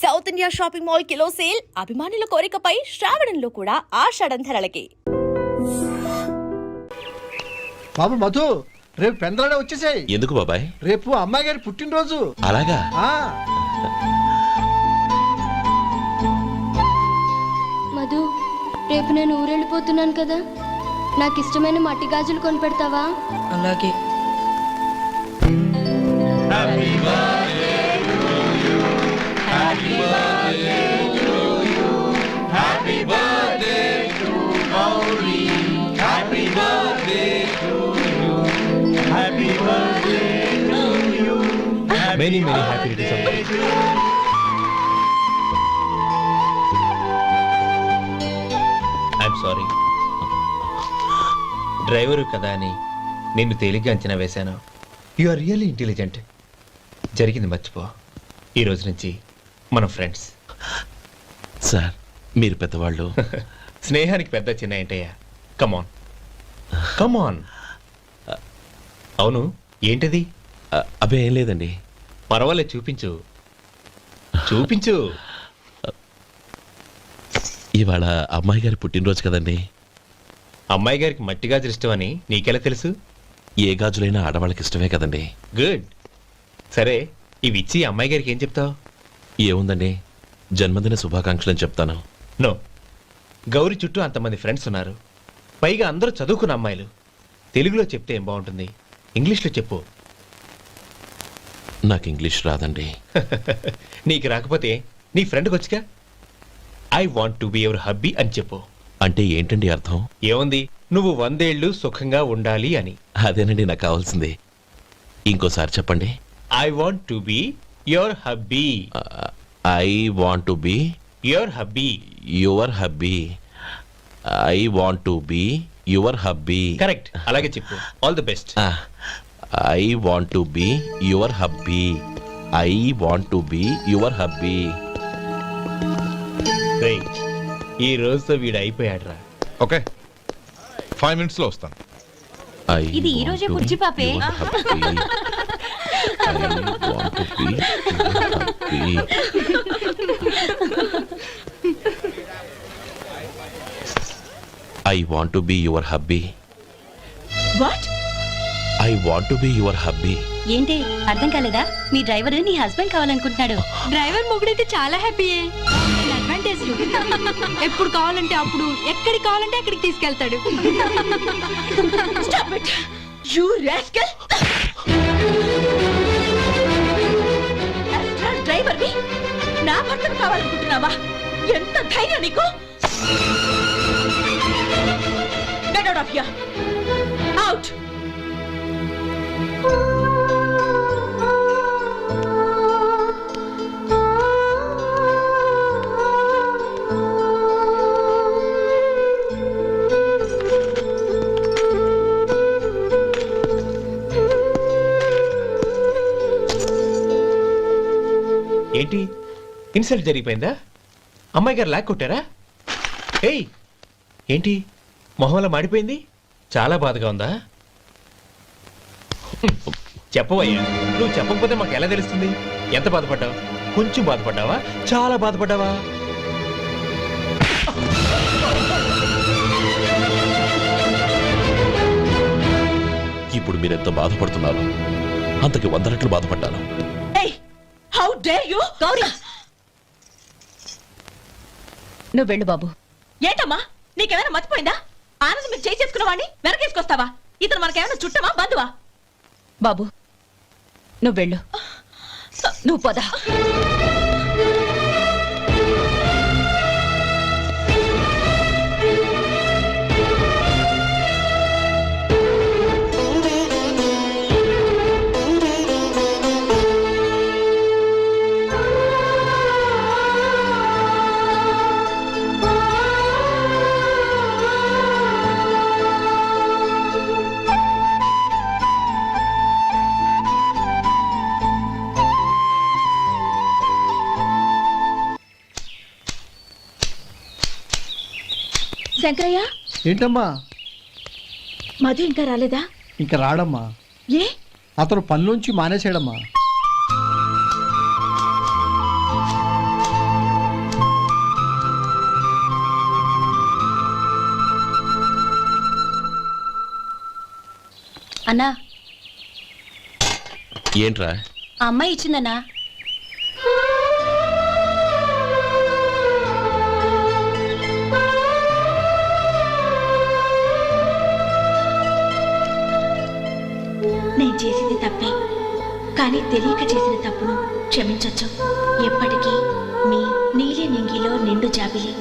South India shopping mall kilo sale అభిమానుల కోరికపై శ్రావణంలో కూడా ఆషాఢం ధరలకి. బాబు మధు, రేపు పెందలాడే వచ్చేసాయి. ఎందుకు బాబాయ్? రేపు అమ్మాయి గారి పుట్టినరోజు. అలాగా? మధు, రేపు నేను ఊరెళ్ళిపోతున్నాను కదా, నాకు ఇష్టమైన మట్టి గాజులు కొనిపెడతావా? అలాగే. Many happy returns of the day. I'm sorry. Driver కదా అని నిన్ను తేలిగ్గా అంచనా వేశాను. You are really intelligent. జరిగింది మర్చిపో. ఈ రోజు నుంచి మనం ఫ్రెండ్స్. సార్, మీరు పెద్దవాళ్ళు. స్నేహానికి పెద్ద చిన్న ఏంటయ్యా? కమాన్ కమాన్. అవును, ఏంటది? అబ్బే ఏం లేదండి. పర్వాలేదు, చూపించు చూపించు. ఇవాళ అమ్మాయి గారి పుట్టినరోజు కదండి. అమ్మాయి గారికి మట్టి గాజులు ఇష్టమని నీకెలా తెలుసు? ఏ గాజులైనా ఆడవాళ్ళకి ఇష్టమే కదండి. గుడ్. సరే, ఇవి ఇచ్చి అమ్మాయి గారికి ఏం చెప్తావు? ఏముందండి, జన్మదిన శుభాకాంక్షలు అని చెప్తాను. నో, గౌరీ చుట్టూ అంతమంది ఫ్రెండ్స్ ఉన్నారు, పైగా అందరూ చదువుకున్న అమ్మాయిలు. తెలుగులో చెప్తే ఏం బాగుంటుంది? ఇంగ్లీష్లో చెప్పు. నాకు ఇంగ్లీష్ రాదండి. నీకు రాకపోతే నీ ఫ్రెండ్కి వచ్చిగా I want to be your hubby అని చెప్పు. అంటే ఏంటండి అర్థం? ఏముంది, నువ్వు 100 ఏళ్ళు సుఖంగా ఉండాలి అని. అదేనండి నాకు కావాల్సింది. ఇంకోసారి చెప్పండి. I want to be your hubby. I want to be your hubby. Your hubby. I want to be your hubby. Correct, అలాగే చెప్పు. All the best. I want to be your hubby. I want to be your hubby. ఈ రోజుతో వీడు అయిపోయాడురా. Okay, 5 minutes లో వస్తాను. ఇది ఈ రోజే కుర్చీ పాపే. I want to be your hubby. What? I want to be your hubby. ఏంటి అర్థం కాలేదా? మీ డ్రైవర్ నీ హస్బెండ్ కావాలనుకుంటున్నాడు. డ్రైవర్ మొగుడైతే చాలా హ్యాపీయే. అడ్వాంటేజ్ ఎప్పుడు కావాలంటే అప్పుడు, ఎక్కడికి కావాలంటే అక్కడికి తీసుకెళ్తాడు. Stop it, you rascal! Driver వి నా భర్తను కావాలనుకుంటున్నావా? ఎంత ధైర్యం నీకు? Get out of here! Out! ఏంటి, ఇన్సల్ట్ జరిగిపోయిందా? అమ్మాయి గారు లాక్ కొట్టారా? ఏయ్, ఏంటి మొహంలో మాడిపోయింది? చాలా బాధగా ఉందా? చెప్పవయ్యా, నువ్వు చెప్పకపోతే మాకు ఎలా తెలుస్తుంది? ఎంత బాధపడ్డావు? కొంచెం బాధపడ్డావా? చాలా బాధపడ్డావా? ఇప్పుడు మీరెంత బాధపడుతున్నారు, అంతకి 100 రెట్లు బాధపడ్డాను. How dare you? గౌరీ, నువ్వు వెళ్ళు బాబు. ఏంటమ్మా, నీకేమైనా మర్చిపోయిందా? ఆనందం మీరు చేయి చేసుకున్న వాడిని వెనకేసుకొస్తావా? ఇతను మనకేమైనా చుట్టమా, బంధువా? బాబు నువ్వు వెళ్ళు. నువ్వు పద. శంకరయ్య, ఏంటమ్మా? మధు ఇంకా రాలేదా? ఇంకా రాడమ్మా. ఏ? అతను పనిలోంచి మానేసాడమ్మా. అన్నా ఏంట్రా? ఆ అమ్మాయి ఇచ్చిందన్నా. నేను చేసింది తప్పే, కానీ తెలియక చేసిన తప్పును క్షమించొచ్చు. ఎప్పటికీ మీ నీలి నింగిలో నిండు జాబిలి.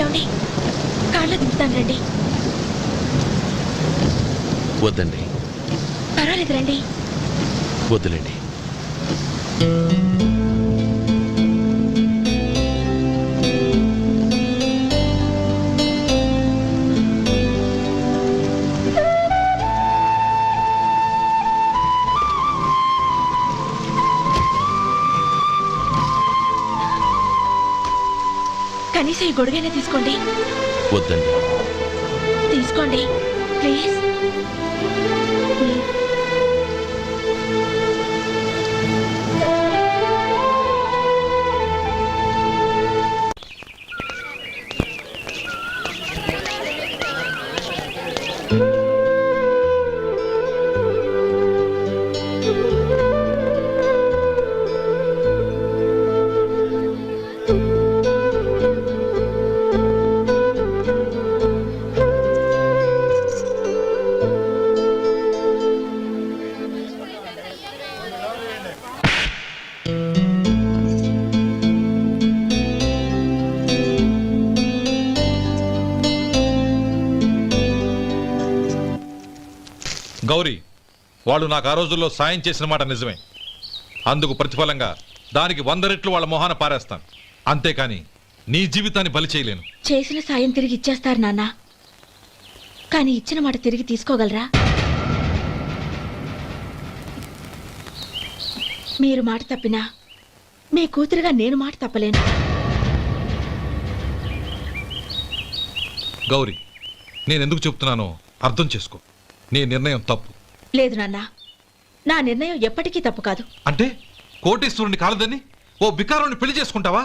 ఏమండి, కాళ్ళ దింపుతాను రండి. వద్దండి, పర్వాలేదు రండి. వద్దులేండి. కనీసం ఈ గొడుగైనా తీసుకోండి. వద్దండి. తీసుకోండి ప్లీజ్. గౌరీ, వాళ్ళు నాకు ఆ రోజుల్లో సాయం చేసిన మాట నిజమే. అందుకు ప్రతిఫలంగా దానికి 100 రెట్లు వాళ్ళ మొహాన పారేస్తాను. అంతేకాని నీ జీవితాన్ని బలి చేయలేను. చేసిన సాయం తిరిగి ఇచ్చేస్తారు నాన్న, కానీ ఇచ్చిన మాట తిరిగి తీసుకోగలరా? మీరు మాట తప్పినా మీ కూతురుగా నేను మాట తప్పలేను. గౌరీ, నేనెందుకు చెప్తున్నానో అర్థం చేసుకో. నీ నిర్ణయం తప్పు. లేదు నాన్న, నా నిర్ణయం ఎప్పటికీ తప్పు కాదు. అంటే కోటేశ్వరుని కాలదని ఓ బికారుని పెళ్లి చేసుకుంటావా?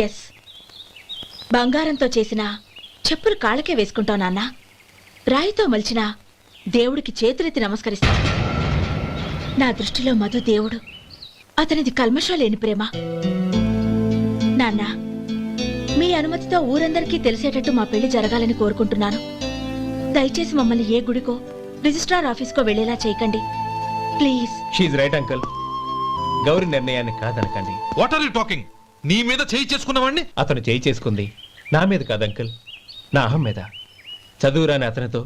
ఎస్, బంగారంతో చేసిన చెప్పులు కాళ్ళకే వేసుకుంటావు నాన్న. రాయితో మలిచిన దేవుడికి చేతులెత్తి నమస్కరిస్తా. నా దృష్టిలో మధు దేవుడు, అతనిది కల్మషం లేని ప్రేమ. నాన్న, మీ అనుమతితో ఊరందరికీ తెలిసేటట్టు మా పెళ్లి జరగాలని కోరుకుంటున్నాను. దయచేసి మమ్మల్ని ఏ గుడికో రిజిస్ట్రార్ ఆఫీస్కో వెళ్లేలా చేయకండి please. She right uncle. Gauri నిర్ణయాన్ని కాదనకండి. What are you talking? నీ మీద చేయి చేసుకున్నవాడిని అతను చేయి చేసుకుంది నా మీద కాదు అంకుల్, నా అహం మీద. చదువురాని అతనితో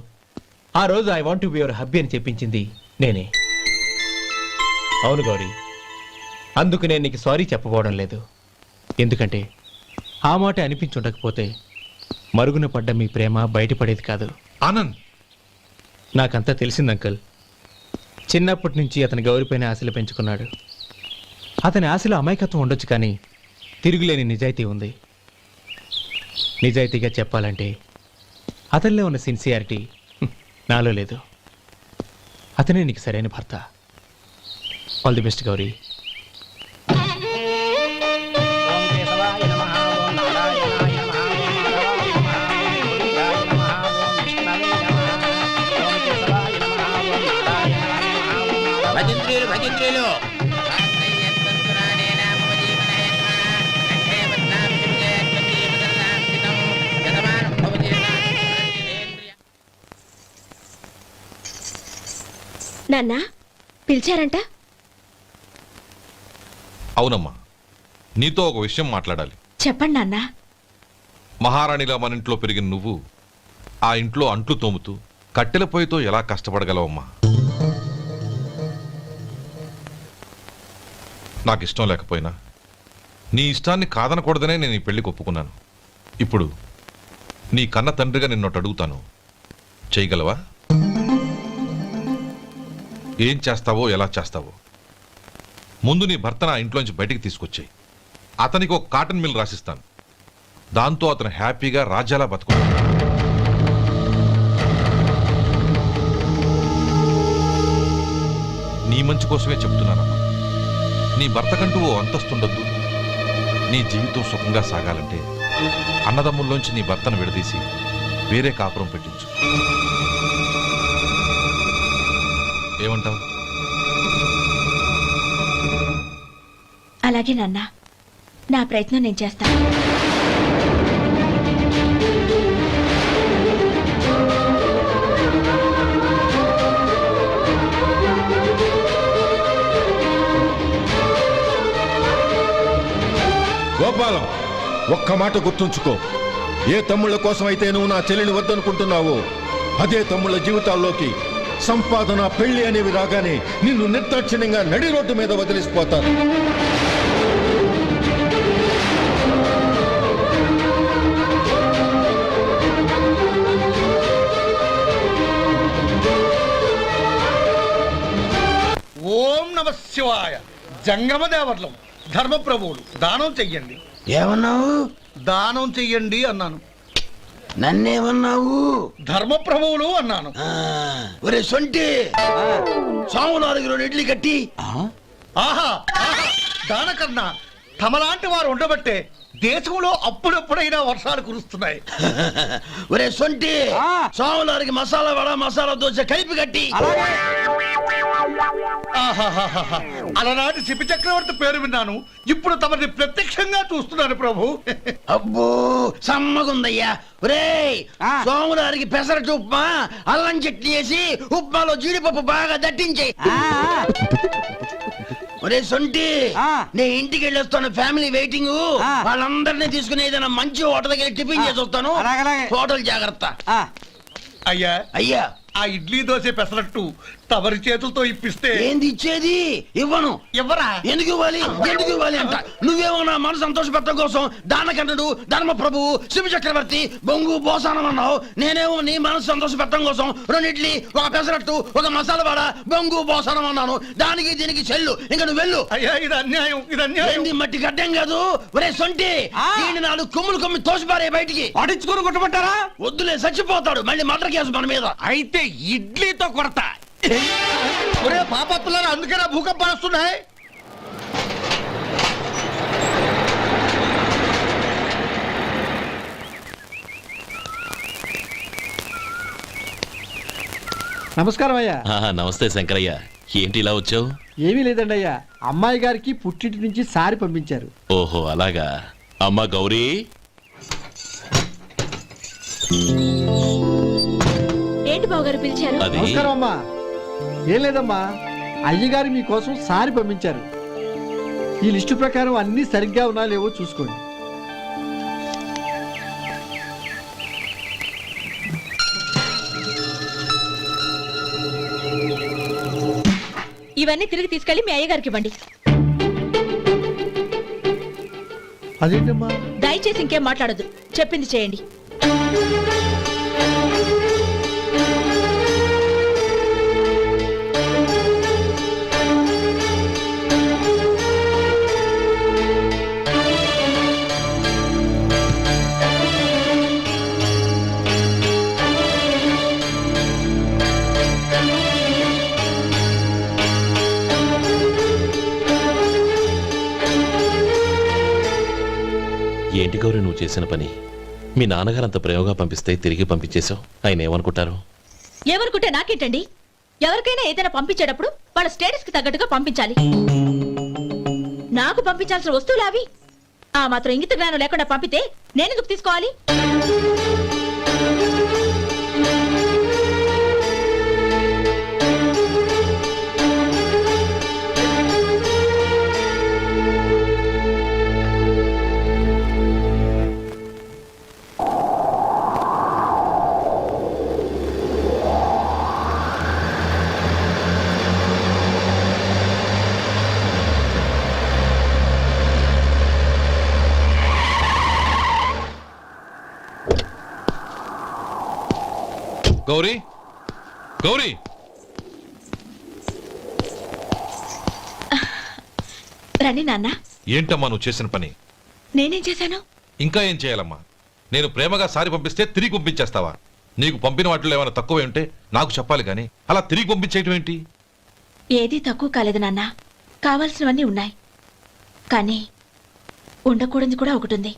ఆ రోజు I want to be your hubby అని చెప్పించింది నేనే. అవును గౌరీ, అందుకు నేను నీకు సారీ చెప్పబోవడం లేదు. ఎందుకంటే ఆ మాట అనిపించుండకపోతే మరుగున పడ్డ మీ ప్రేమ బయటపడేది కాదు. ఆనంద్, నాకంతా తెలిసింది అంకుల్. చిన్నప్పటి నుంచి అతని గౌరిపైన ఆశలు పెంచుకున్నాడు. అతని ఆశలో అమాయకత్వం ఉండొచ్చు, కానీ తిరుగులేని నిజాయితీ ఉంది. నిజాయితీగా చెప్పాలంటే అతనిలో ఉన్న సిన్సియారిటీ నాలో లేదు. అతనే నీకు సరైన భర్త. All the best Gauri. నాన్న, పిలిచారంట? అవునమ్మా, నీతో ఒక విషయం మాట్లాడాలి. చెప్పండి నాన్న. మహారాణిలా మన ఇంట్లో పెరిగిన నువ్వు ఆ ఇంట్లో అంట్లు తోముతూ కట్టెల పొయ్యితో ఎలా కష్టపడగలవమ్మా? నాకు ఇష్టం లేకపోయినా నీ ఇష్టాన్ని కాదనకూడదనే నేను ఈ పెళ్లికి ఒప్పుకున్నాను. ఇప్పుడు నీ కన్న తండ్రిగా నిన్నొట్టు అడుగుతాను, చేయగలవా? ఏం చేస్తావో, ఎలా చేస్తావో ముందు నీ భర్త నా ఇంట్లోంచి బయటికి తీసుకొచ్చాయి. అతనికి ఒక కాటన్ మిల్ రాసిస్తాను. దాంతో అతను హ్యాపీగా రాజ్యాలా బతుకుతాడు. నీ మంచి కోసమే చెప్తున్నానమ్మా. నీ భర్తకంటూ ఓ అంతస్తుండొద్దు. నీ జీవితం సుఖంగా సాగాలంటే అన్నదమ్ముల్లోంచి నీ భర్తను విడదీసి వేరే కాపురం పెట్టించు. ఏమంటావు? అలాగే నాన్న, నా ప్రయత్నం నేను చేస్తాను. గోపాలం, ఒక్క మాట గుర్తుంచుకో. ఏ తమ్ముళ్ళ కోసం అయితే నువ్వు నా చెల్లిని వద్దనుకుంటున్నావో అదే తమ్ముళ్ళ జీవితాల్లోకి సంపాదన, పెళ్లి అనేవి రాగానే నిన్ను నిర్దాక్షిణ్యంగా నడి రోడ్డు మీద వదిలిసిపోతారు. ఓం నమ శివాయ. జంగమదేవర్లం, ధర్మప్రభువులు, దానం చెయ్యండి. ఏమన్నావు? దానం చెయ్యండి అన్నాను. నన్నేమన్నావు? ధర్మప్రభువులు అన్నాను. ఒరే సొంటి, సాము 4 కిలోలు ఇడ్లీ కట్టి. ఆహా ఆహా, దానకన్నా తమలాంటి వారు ఉండబట్టే దేశంలో అప్పుడప్పుడైనా వర్షాలు కురుస్తున్నాయి. ఒరే సొంటి, సాములారికి మసాలా వడ, మసాలా దోశ కలిపి కట్టి. ఆహాహాహా, అలనాటి శిపి చక్రవర్తి పేరు విన్నాను, ఇప్పుడు తమని ప్రత్యక్షంగా చూస్తున్నాను ప్రభు. అబ్బో సమ్మగుందయ్యా. ఒరే సోములారికి పెసరట్టు ఉప్మా, అల్లం చట్నీ వేసి ఉప్మాలో జీడిపప్పు బాగా దట్టించే. ఒరే సొంటి, నే ఇంటికి వెళ్ళొస్తాను, ఫ్యామిలీ వెయిటింగ్. వాళ్ళందరినీ తీసుకుని ఏదైనా మంచి హోటల్ దగ్గర టిఫిన్ చేసి వస్తాను. హోటల్ జాగ్రత్త. అయ్యా అయ్యా, ఆ ఇడ్లీ దోశ పెసరట్టు తమరి చేతులతో ఇప్పిస్తే. ఏంది ఇచ్చేది? ఇవ్వను. ఎవరా? ఎందుకు ఇవ్వాలి? ఎందుకు ఇవ్వాలి అంట. నువ్వేమన్నా మన సంతోష పెట్టడం కోసం దానకంటుడు, ధర్మ ప్రభువు, శివ చక్రవర్తి, బొంగు బోసానం అన్నావు. నేనేమో నీ మనసు సంతోష పెట్టడం కోసం 2 ఇడ్లీ, ఒక పెసరట్టు, ఒక మసాలా వాడ, బొంగు బోసానం అన్నాను. దానికి దీనికి చెల్లు. ఇంకా నువ్వు వెళ్ళు. అయ్యా ఇది అన్యాయం, ఇది అన్యాయం. ఏంది మట్టి గడ్డం కాదు. ఒరే సొంటి, దీన్ని 4 కొమ్ములు తోసిపారే బయటికి. పడించుకుని కొట్టమంటారా? వద్దులే, చచ్చిపోతాడు. మళ్ళీ మర్డర్ కేసు మన మీద. అయితే ఇడ్లీతో కొడతా. ఒరే పాపత్తులారా, అందుకేనా భూకంపాలు వస్తున్నాయి? నమస్కారం అయ్యా. నమస్తే శంకరయ్య, ఏంటి ఇలా వచ్చావు? ఏమీ లేదండి అయ్యా, అమ్మాయి గారికి పుట్టింటి నుంచి సారి పంపించారు. ఓహో అలాగా. అమ్మా గౌరీ, ఏంటి బావగారు పిలిచారు? అది నమస్కారం అమ్మా. ఏం లేదమ్మా, అయ్యగారు మీకోసం సారి పంపించారు. ఈ లిస్టు ప్రకారం అన్ని సరిగ్గా ఉన్నా లేవో చూసుకోండి. ఇవన్నీ తిరిగి తీసుకెళ్లి మీ అయ్యగారికి ఇవ్వండి. అదేంటమ్మా? దయచేసి ఇంకేం మాట్లాడొద్దు, చెప్పింది చేయండి. ఏంటి గౌరీ నువ్వు చేసిన పని? మీ నాన్నగారు అంత ప్రేమగా పంపిస్తే తిరిగి పంపించేశావు. ఆయన ఏమనుకుంటారు? ఎవరుకుంటే నాకేంటండి? ఎవరికైనా ఏదైనా పంపించేటప్పుడు వాళ్ళ స్టేటస్ కి తగ్గట్టుగా పంపించాలి. నాకు పంపించాల్సిన వస్తువులు అవి. ఆ మాత్రం ఇంగిత జ్ఞానం లేకుండా పంపితే నేనెందుకు తీసుకోవాలి? గౌరీ గౌరీ రండి నాన్న. ఏంటమ్మా నువ్వు చేసిన పని? నేనేం చేశాను? ఇంకా ఏం చేయాలమ్మా? నేను ప్రేమగా సారి పంపిస్తే తిరిగి పంపించేస్తావా? నీకు పంపిన వాటిలో ఏమైనా తక్కువ ఉంటే నాకు చెప్పాలి కానీ అలా తిరిగి పంపించేయటం ఏంటి? ఏదీ తక్కువ కాలేదు నాన్న. కావాల్సినవన్నీ ఉన్నాయి, కానీ ఉండకూడదు కూడా ఒకటి ఉంది.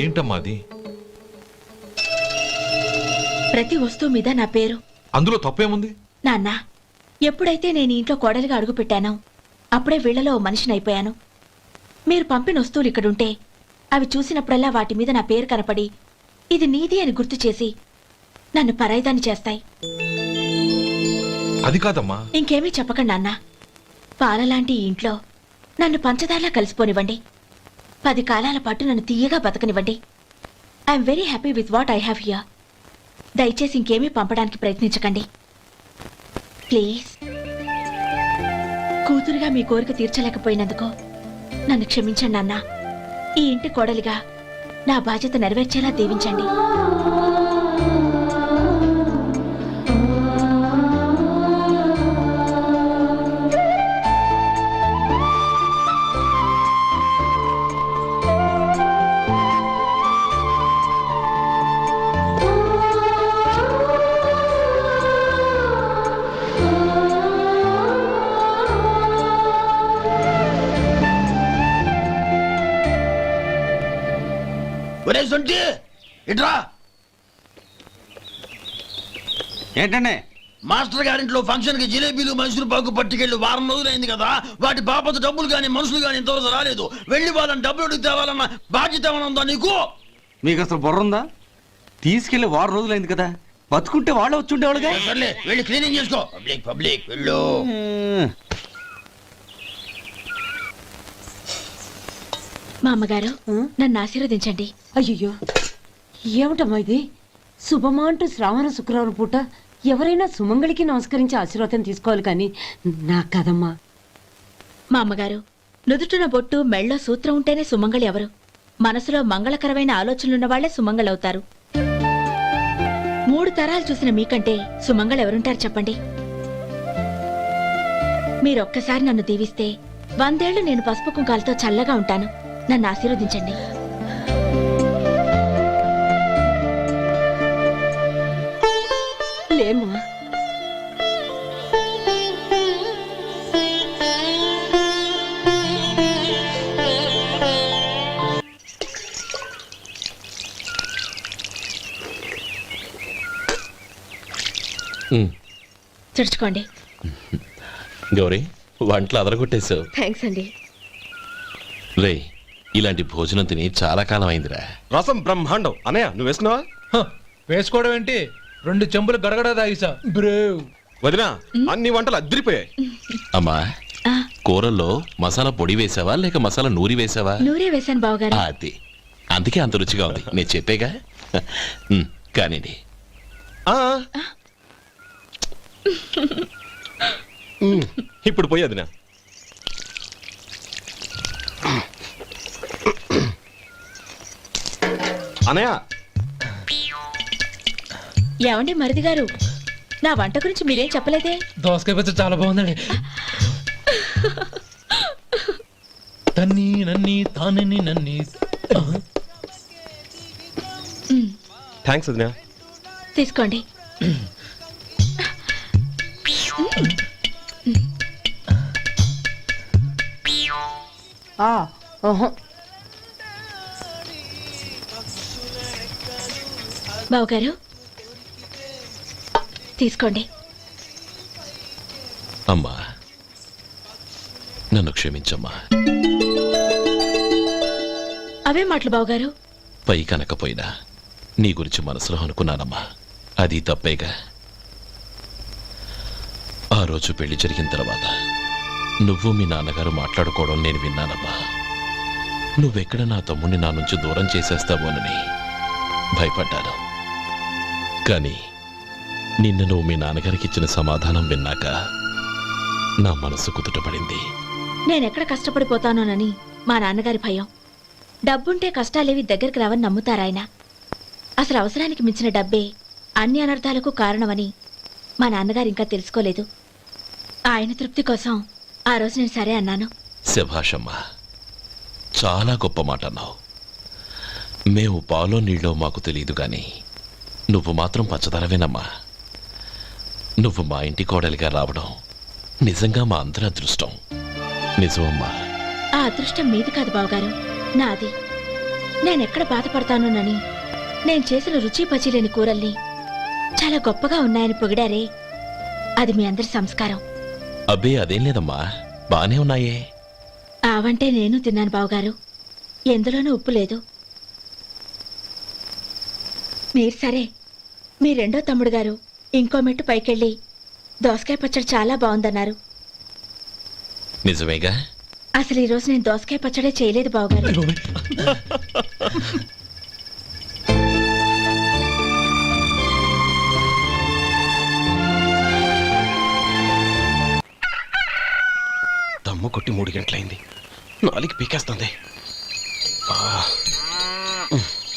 ఏంటమ్మా అది? ప్రతి వస్తువు మీద నా పేరు. అందులో తప్పేముంది? నాన్న, ఎప్పుడైతే నేను ఈ ఇంట్లో కోడలిగా అడుగు పెట్టానో అప్పుడే వీళ్లలో ఓ మనిషిని అయిపోయాను. మీరు పంపిన వస్తువులు ఇక్కడుంటే అవి చూసినప్పుడల్లా వాటి మీద నా పేరు కనపడి ఇది నీది అని గుర్తు చేసి నన్ను పరాయిదాన్ని చేస్తాయి. అది కాదమ్మా. ఇంకేమీ చెప్పకండి నాన్న. పాలలాంటి ఈ ఇంట్లో నన్ను పంచదారలా కలిసిపోనివ్వండి. 10 కాలాల పాటు నన్ను తీయగా బతకనివ్వండి. I'm very happy with what I have here. దయచేసి ఇంకేమీ పంపడానికి ప్రయత్నించకండి ప్లీజ్. కూతురుగా మీ కోరిక తీర్చలేకపోయినందుకు నన్ను క్షమించండి నాన్న. ఈ ఇంటి కోడలిగా నా బాధ్యత నెరవేర్చేలా దీవించండి. ఒరే సొంటి ఇట్రా. ఏంటండి? మాస్టర్ గారింట్లో ఫంక్షన్ కి జిలేబీలు మైసూరు పాకు పట్టుకెళ్ళి వారం రోజులైంది కదా. వాటి బాపత డబ్బులు కానీ మనుషులు కానీ ఇంతవరకు రాలేదు. వెళ్ళి వాళ్ళని డబ్బులు అడిగి తేవాలన్న బాధ్యత ఏమైనా ఉందా నీకు? మీకు అసలు బుర్ర ఉందా? తీసుకెళ్లి 6 రోజులైంది కదా, బతుకుంటే వాళ్ళు వచ్చి ఉండేవాళ్ళుగా. సర్లే వెళ్ళి క్లీనింగ్ చేసుకో. పబ్లిక్ పబ్లిక్ వెళ్ళు. మా అమ్మగారు నన్ను ఆశీర్వదించండి. అయ్యో ఏమిటమ్మా ఇది? శుభమా అంటూ శ్రావణ శుక్రవారం పూట ఎవరైనా సుమంగళికి నమస్కరించి ఆశీర్వాదం తీసుకోవాలి కానీ నాకు కదమ్మా. మా అమ్మగారు, నుదుటిన బొట్టు మెళ్ళో సూత్రం ఉంటేనే సుమంగళి ఎవరు? మనసులో మంగళకరమైన ఆలోచనలున్న వాళ్లే సుమంగళవుతారు. 3 తరాలు చూసిన మీకంటే సుమంగళ ఎవరుంటారు చెప్పండి? మీరొక్కసారి నన్ను దీవిస్తే 100 ఏళ్లు నేను పసుపు కుంకాలతో చల్లగా ఉంటాను. నన్ను ఆశీర్వదించండి. లేమ్మా. చుడుచుకోండి. గౌరీ, వంటలు అదరగొట్టేశావు. థ్యాంక్స్ అండి. రే, ఇలాంటి భోజనం తిని చాలా కాలం అయిందిరా. రసం బ్రహ్మాండం. అనయ్య నువ్వు వేసుకున్నావా? వేసుకోవడం ఏంటి, 2 చెంబులు గడగడ తాగిసా బ్రేవ్. వదినా, అన్ని వంటలు అద్దరిపోయాయి. అమ్మా, కూరల్లో మసాలా పొడి వేసావా లేక మసాలా నూరి వేసావా? నూరే వేశాను బావగారు. అది అందుకే అంత రుచిగా ఉంది. నేను చెప్పేగా. కానివ్వండి. ఇప్పుడు పోయి వదినా. అనయ్య, ఏమండి మరిది గారు, నా వంట గురించి మీరేం చెప్పలేదే? దోసకాయ పచ్చడి చాలా బాగుందండి. తన్ని నన్ని తానని నన్ని. థ్యాంక్స్ వదినా. తీసుకోండి. బావగారు తీసుకోండి. అమ్మా, నన్ను క్షమించమ్మా. అవే మాటలు బావగారు. పై కనకపోయినా నీ గురించి మనసులో అనుకున్నానమ్మా. అది తప్పేగా. ఆ రోజు పెళ్లి జరిగిన తర్వాత నువ్వు మీ నాన్నగారు మాట్లాడుకోవడం నేను విన్నానమ్మా. నువ్వెక్కడ నా తమ్ముడిని నా నుంచి దూరం చేసేస్తావోనని భయపడ్డాను. కానీ నిన్న నువ్వు మీ నాన్నగారికి ఇచ్చిన సమాధానం విన్నాక నా మనసు కుదుటపడింది. నేనెక్కడ కష్టపడిపోతానోనని మా నాన్నగారి భయం. డబ్బుంటే కష్టాలేవి దగ్గరికి రావని నమ్ముతారాయన. అసలు అవసరానికి మించిన డబ్బే అన్ని అనర్థాలకు కారణమని మా నాన్నగారు ఇంకా తెలుసుకోలేదు. ఆయన తృప్తి కోసం ఆ రోజు నేను సరే అన్నాను. శభాషమ్మా, చాలా గొప్ప మాట అన్నావు. మేము పాలో నీళ్ళో మాకు తెలియదు గాని నువ్వు మాత్రం పచ్చదరవేనమ్మా. నువ్వు మా ఇంటి కోడలిగా రావడం నిజంగా మా అందరి అదృష్టం. నిజమమ్మా. ఆ అదృష్టం మీది కాదు బావగారు, నాది. నేనెక్కడ బాధపడతానోనని నేను చేసిన రుచి పచిలేని కూరల్ని చాలా గొప్పగా ఉన్నాయని పొగిడారే, అది మీ అందరి సంస్కారం. అబ్బే అదేం లేదమ్మా, బానే ఉన్నాయే. ఆవంటే నేను తిన్నాను బావగారు, ఎందులోనూ ఉప్పు లేదు. మీరు సరే, మీ రెండో తమ్ముడు గారు ఇంకో మెట్టు పైకెళ్ళి దోసకాయ పచ్చడి చాలా బాగుందన్నారు. నిజమేగా? అసలు ఈ రోజు నేను దోసకాయ పచ్చడే చేయలేదు బావగారు. దమ్ము కొట్టి 3 గంటలైంది, 4కి పీకేస్తుంది.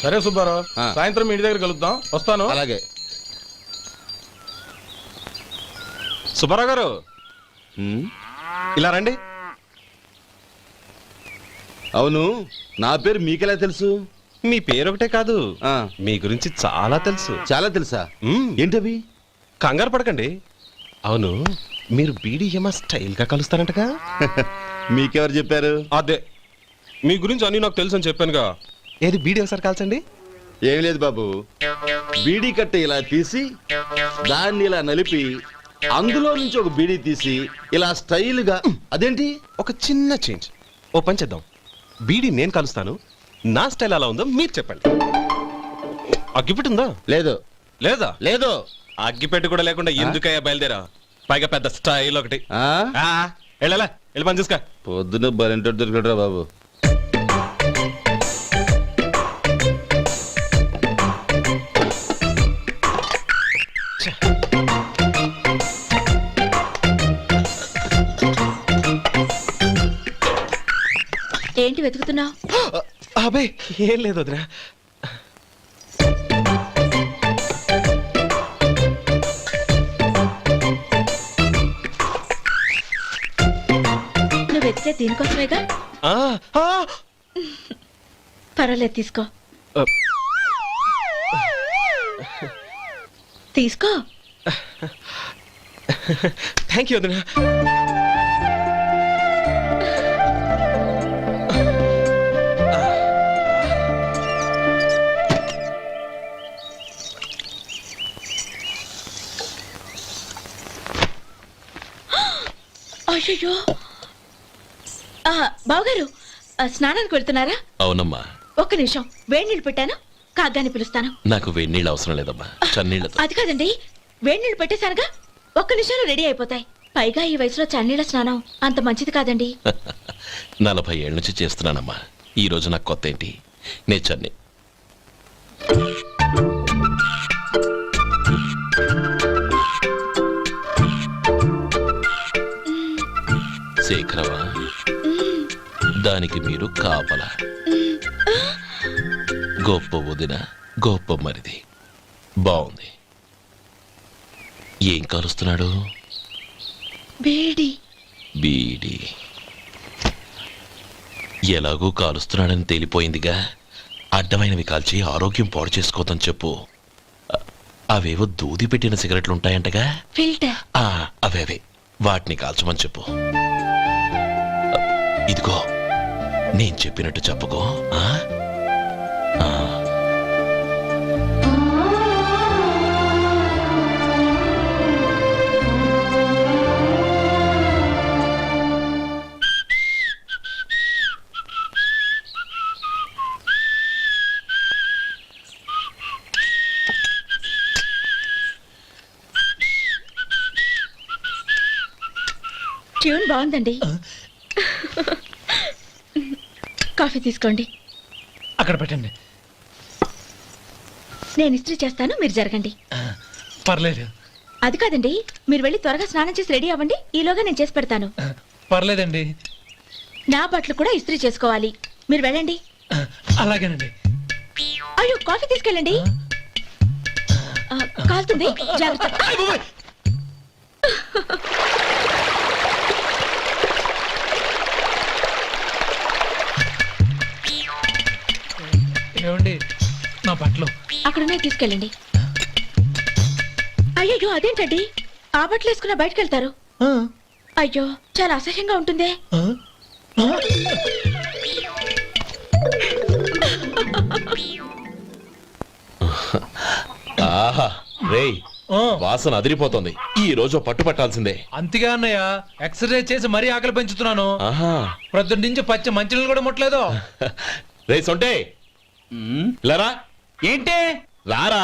సరే సుబ్బారావు, సాయంత్రం మీ ఇంటి దగ్గర కలుద్దాం. వస్తాను. అలాగే. సుబ్బారావు గారు, ఇలా రండి. అవును, నా పేరు మీకెలా తెలుసు? మీ పేరు ఒకటే కాదు, మీ గురించి చాలా తెలుసు. చాలా తెలుసా? ఏంటవి? కంగారు పడకండి. అవును, మీరు బీడీఎంఆ స్టైల్గా కలుస్తారంటగా? మీకెవరు చెప్పారు? అదే, మీ గురించి అన్ని నాకు తెలుసు అని చెప్పానుగా. ఏది బీడీ ఒకసారి కాల్చండి. ఏం లేదు బాబు, బీడీ కట్ట ఇలా తీసి దాన్ని ఇలా నలిపి అందులో నుంచి ఒక బీడీ తీసి ఇలా స్టైల్గా. అదేంటి? ఒక చిన్న చేంజ్. ఓ పని చేద్దాం, బీడీ నేను కలుస్తాను, నా స్టైల్ అలా ఉందో మీరు చెప్పండి. అగ్గిపెట్టి ఉందా? లేదు. లేదా? లేదు. అగ్గిపెట్టి కూడా లేకుండా ఎందుకయ్యా బయలుదేరా? పైగా పెద్ద స్టైల్ ఒకటి. వెళ్ళాలా, వెళ్ళి పని చూసుకో. పొద్దున బలింటో దొరికడరా బాబు. ఏంటి వెతుకుతున్నావు? అబే ఏం లేదు వదినా. నువ్వు వెతికే దీనికోసమేగా. పర్వాలేదు, తీసుకో. తీసుకో. థ్యాంక్ యూ వదినా. అయ్యో, బావగారు స్నానానికి వెళ్తున్నారా? అవునమ్మా. ఒక్క నిమిషం, వేడి నీళ్ళు పెట్టాను, కాగ్గాని పిలుస్తాను. నాకు వేడి నీళ్ళు అవసరం లేదమ్మా, చన్నీళ్ళతో. అది కాదండి, వేడి నీళ్ళు పెట్టేశానుగా, ఒక్క నిమిషంలో రెడీ అయిపోతాయి. పైగా ఈ వయసులో చన్నీళ్ళ స్నానం అంత మంచిది కాదండి. 40 ఏళ్ళ నుంచి చేస్తున్నానమ్మా, ఈ రోజు నాకు కొత్త ఏంటి? నే చన్ని. శేఖరవా, దానికి మీరు కాపల. గొప్ప వదిన, గొప్ప మరిది. బాగుంది. ఏం కాలుస్తున్నాడు? బీడి. బీడి ఎలాగూ కాలుస్తున్నాడని తేలిపోయిందిగా. అడ్డమైనవి కాల్చి ఆరోగ్యం పాడు చేసుకోవద్దని చెప్పు. అవేవో దూది పెట్టిన సిగరెట్లు ఉంటాయంటగా, ఫిల్టర్. అవే వాటిని కాల్చమని చెప్పు. ఇదిగో, నేను చెప్పినట్టు చెప్పుకో. ట్యూన్ బాగుందండి. కాఫీ తీసుకోండి. అక్కడ పెట్టండి. నేను ఇస్త్రీ చేస్తాను, మీరు జరగండి. పర్లేదు. అది కాదండి, మీరు వెళ్ళి త్వరగా స్నానం చేసి రెడీ అవ్వండి, ఈలోగా నేను చేసి పెడతాను. పర్లేదండి. నా బట్టలు కూడా ఇస్త్రీ చేసుకోవాలి, మీరు వెళ్ళండి. అలాగేనండి. అయ్యో, కాఫీ తీసుకెళ్ళండి. కాలుతుంది జాగ్రత్త. ఏమండి నా బట్టలు అక్కడనే తీసుకెళ్ళండి. అయ్యో అదేంటండి ఆ బట్టలు వేసుకున్న బయటకు వెళ్తారు? అయ్యో చాలా అసహ్యంగా ఉంటుందే. ఆహా రేయ్ వాసన అదిరిపోతుంది. ఈ రోజు పట్టు పట్టాల్సిందే. అంతగా అన్నయ్య ఎక్సర్సైజ్ చేసి మరీ ఆకలి పెంచుతున్నాను. ఆహా ప్రొద్దున నుంచి పచ్చి మంచినీళ్ళు కూడా ముట్టలేదు. రే సొంటే లరా ఏంటి రారా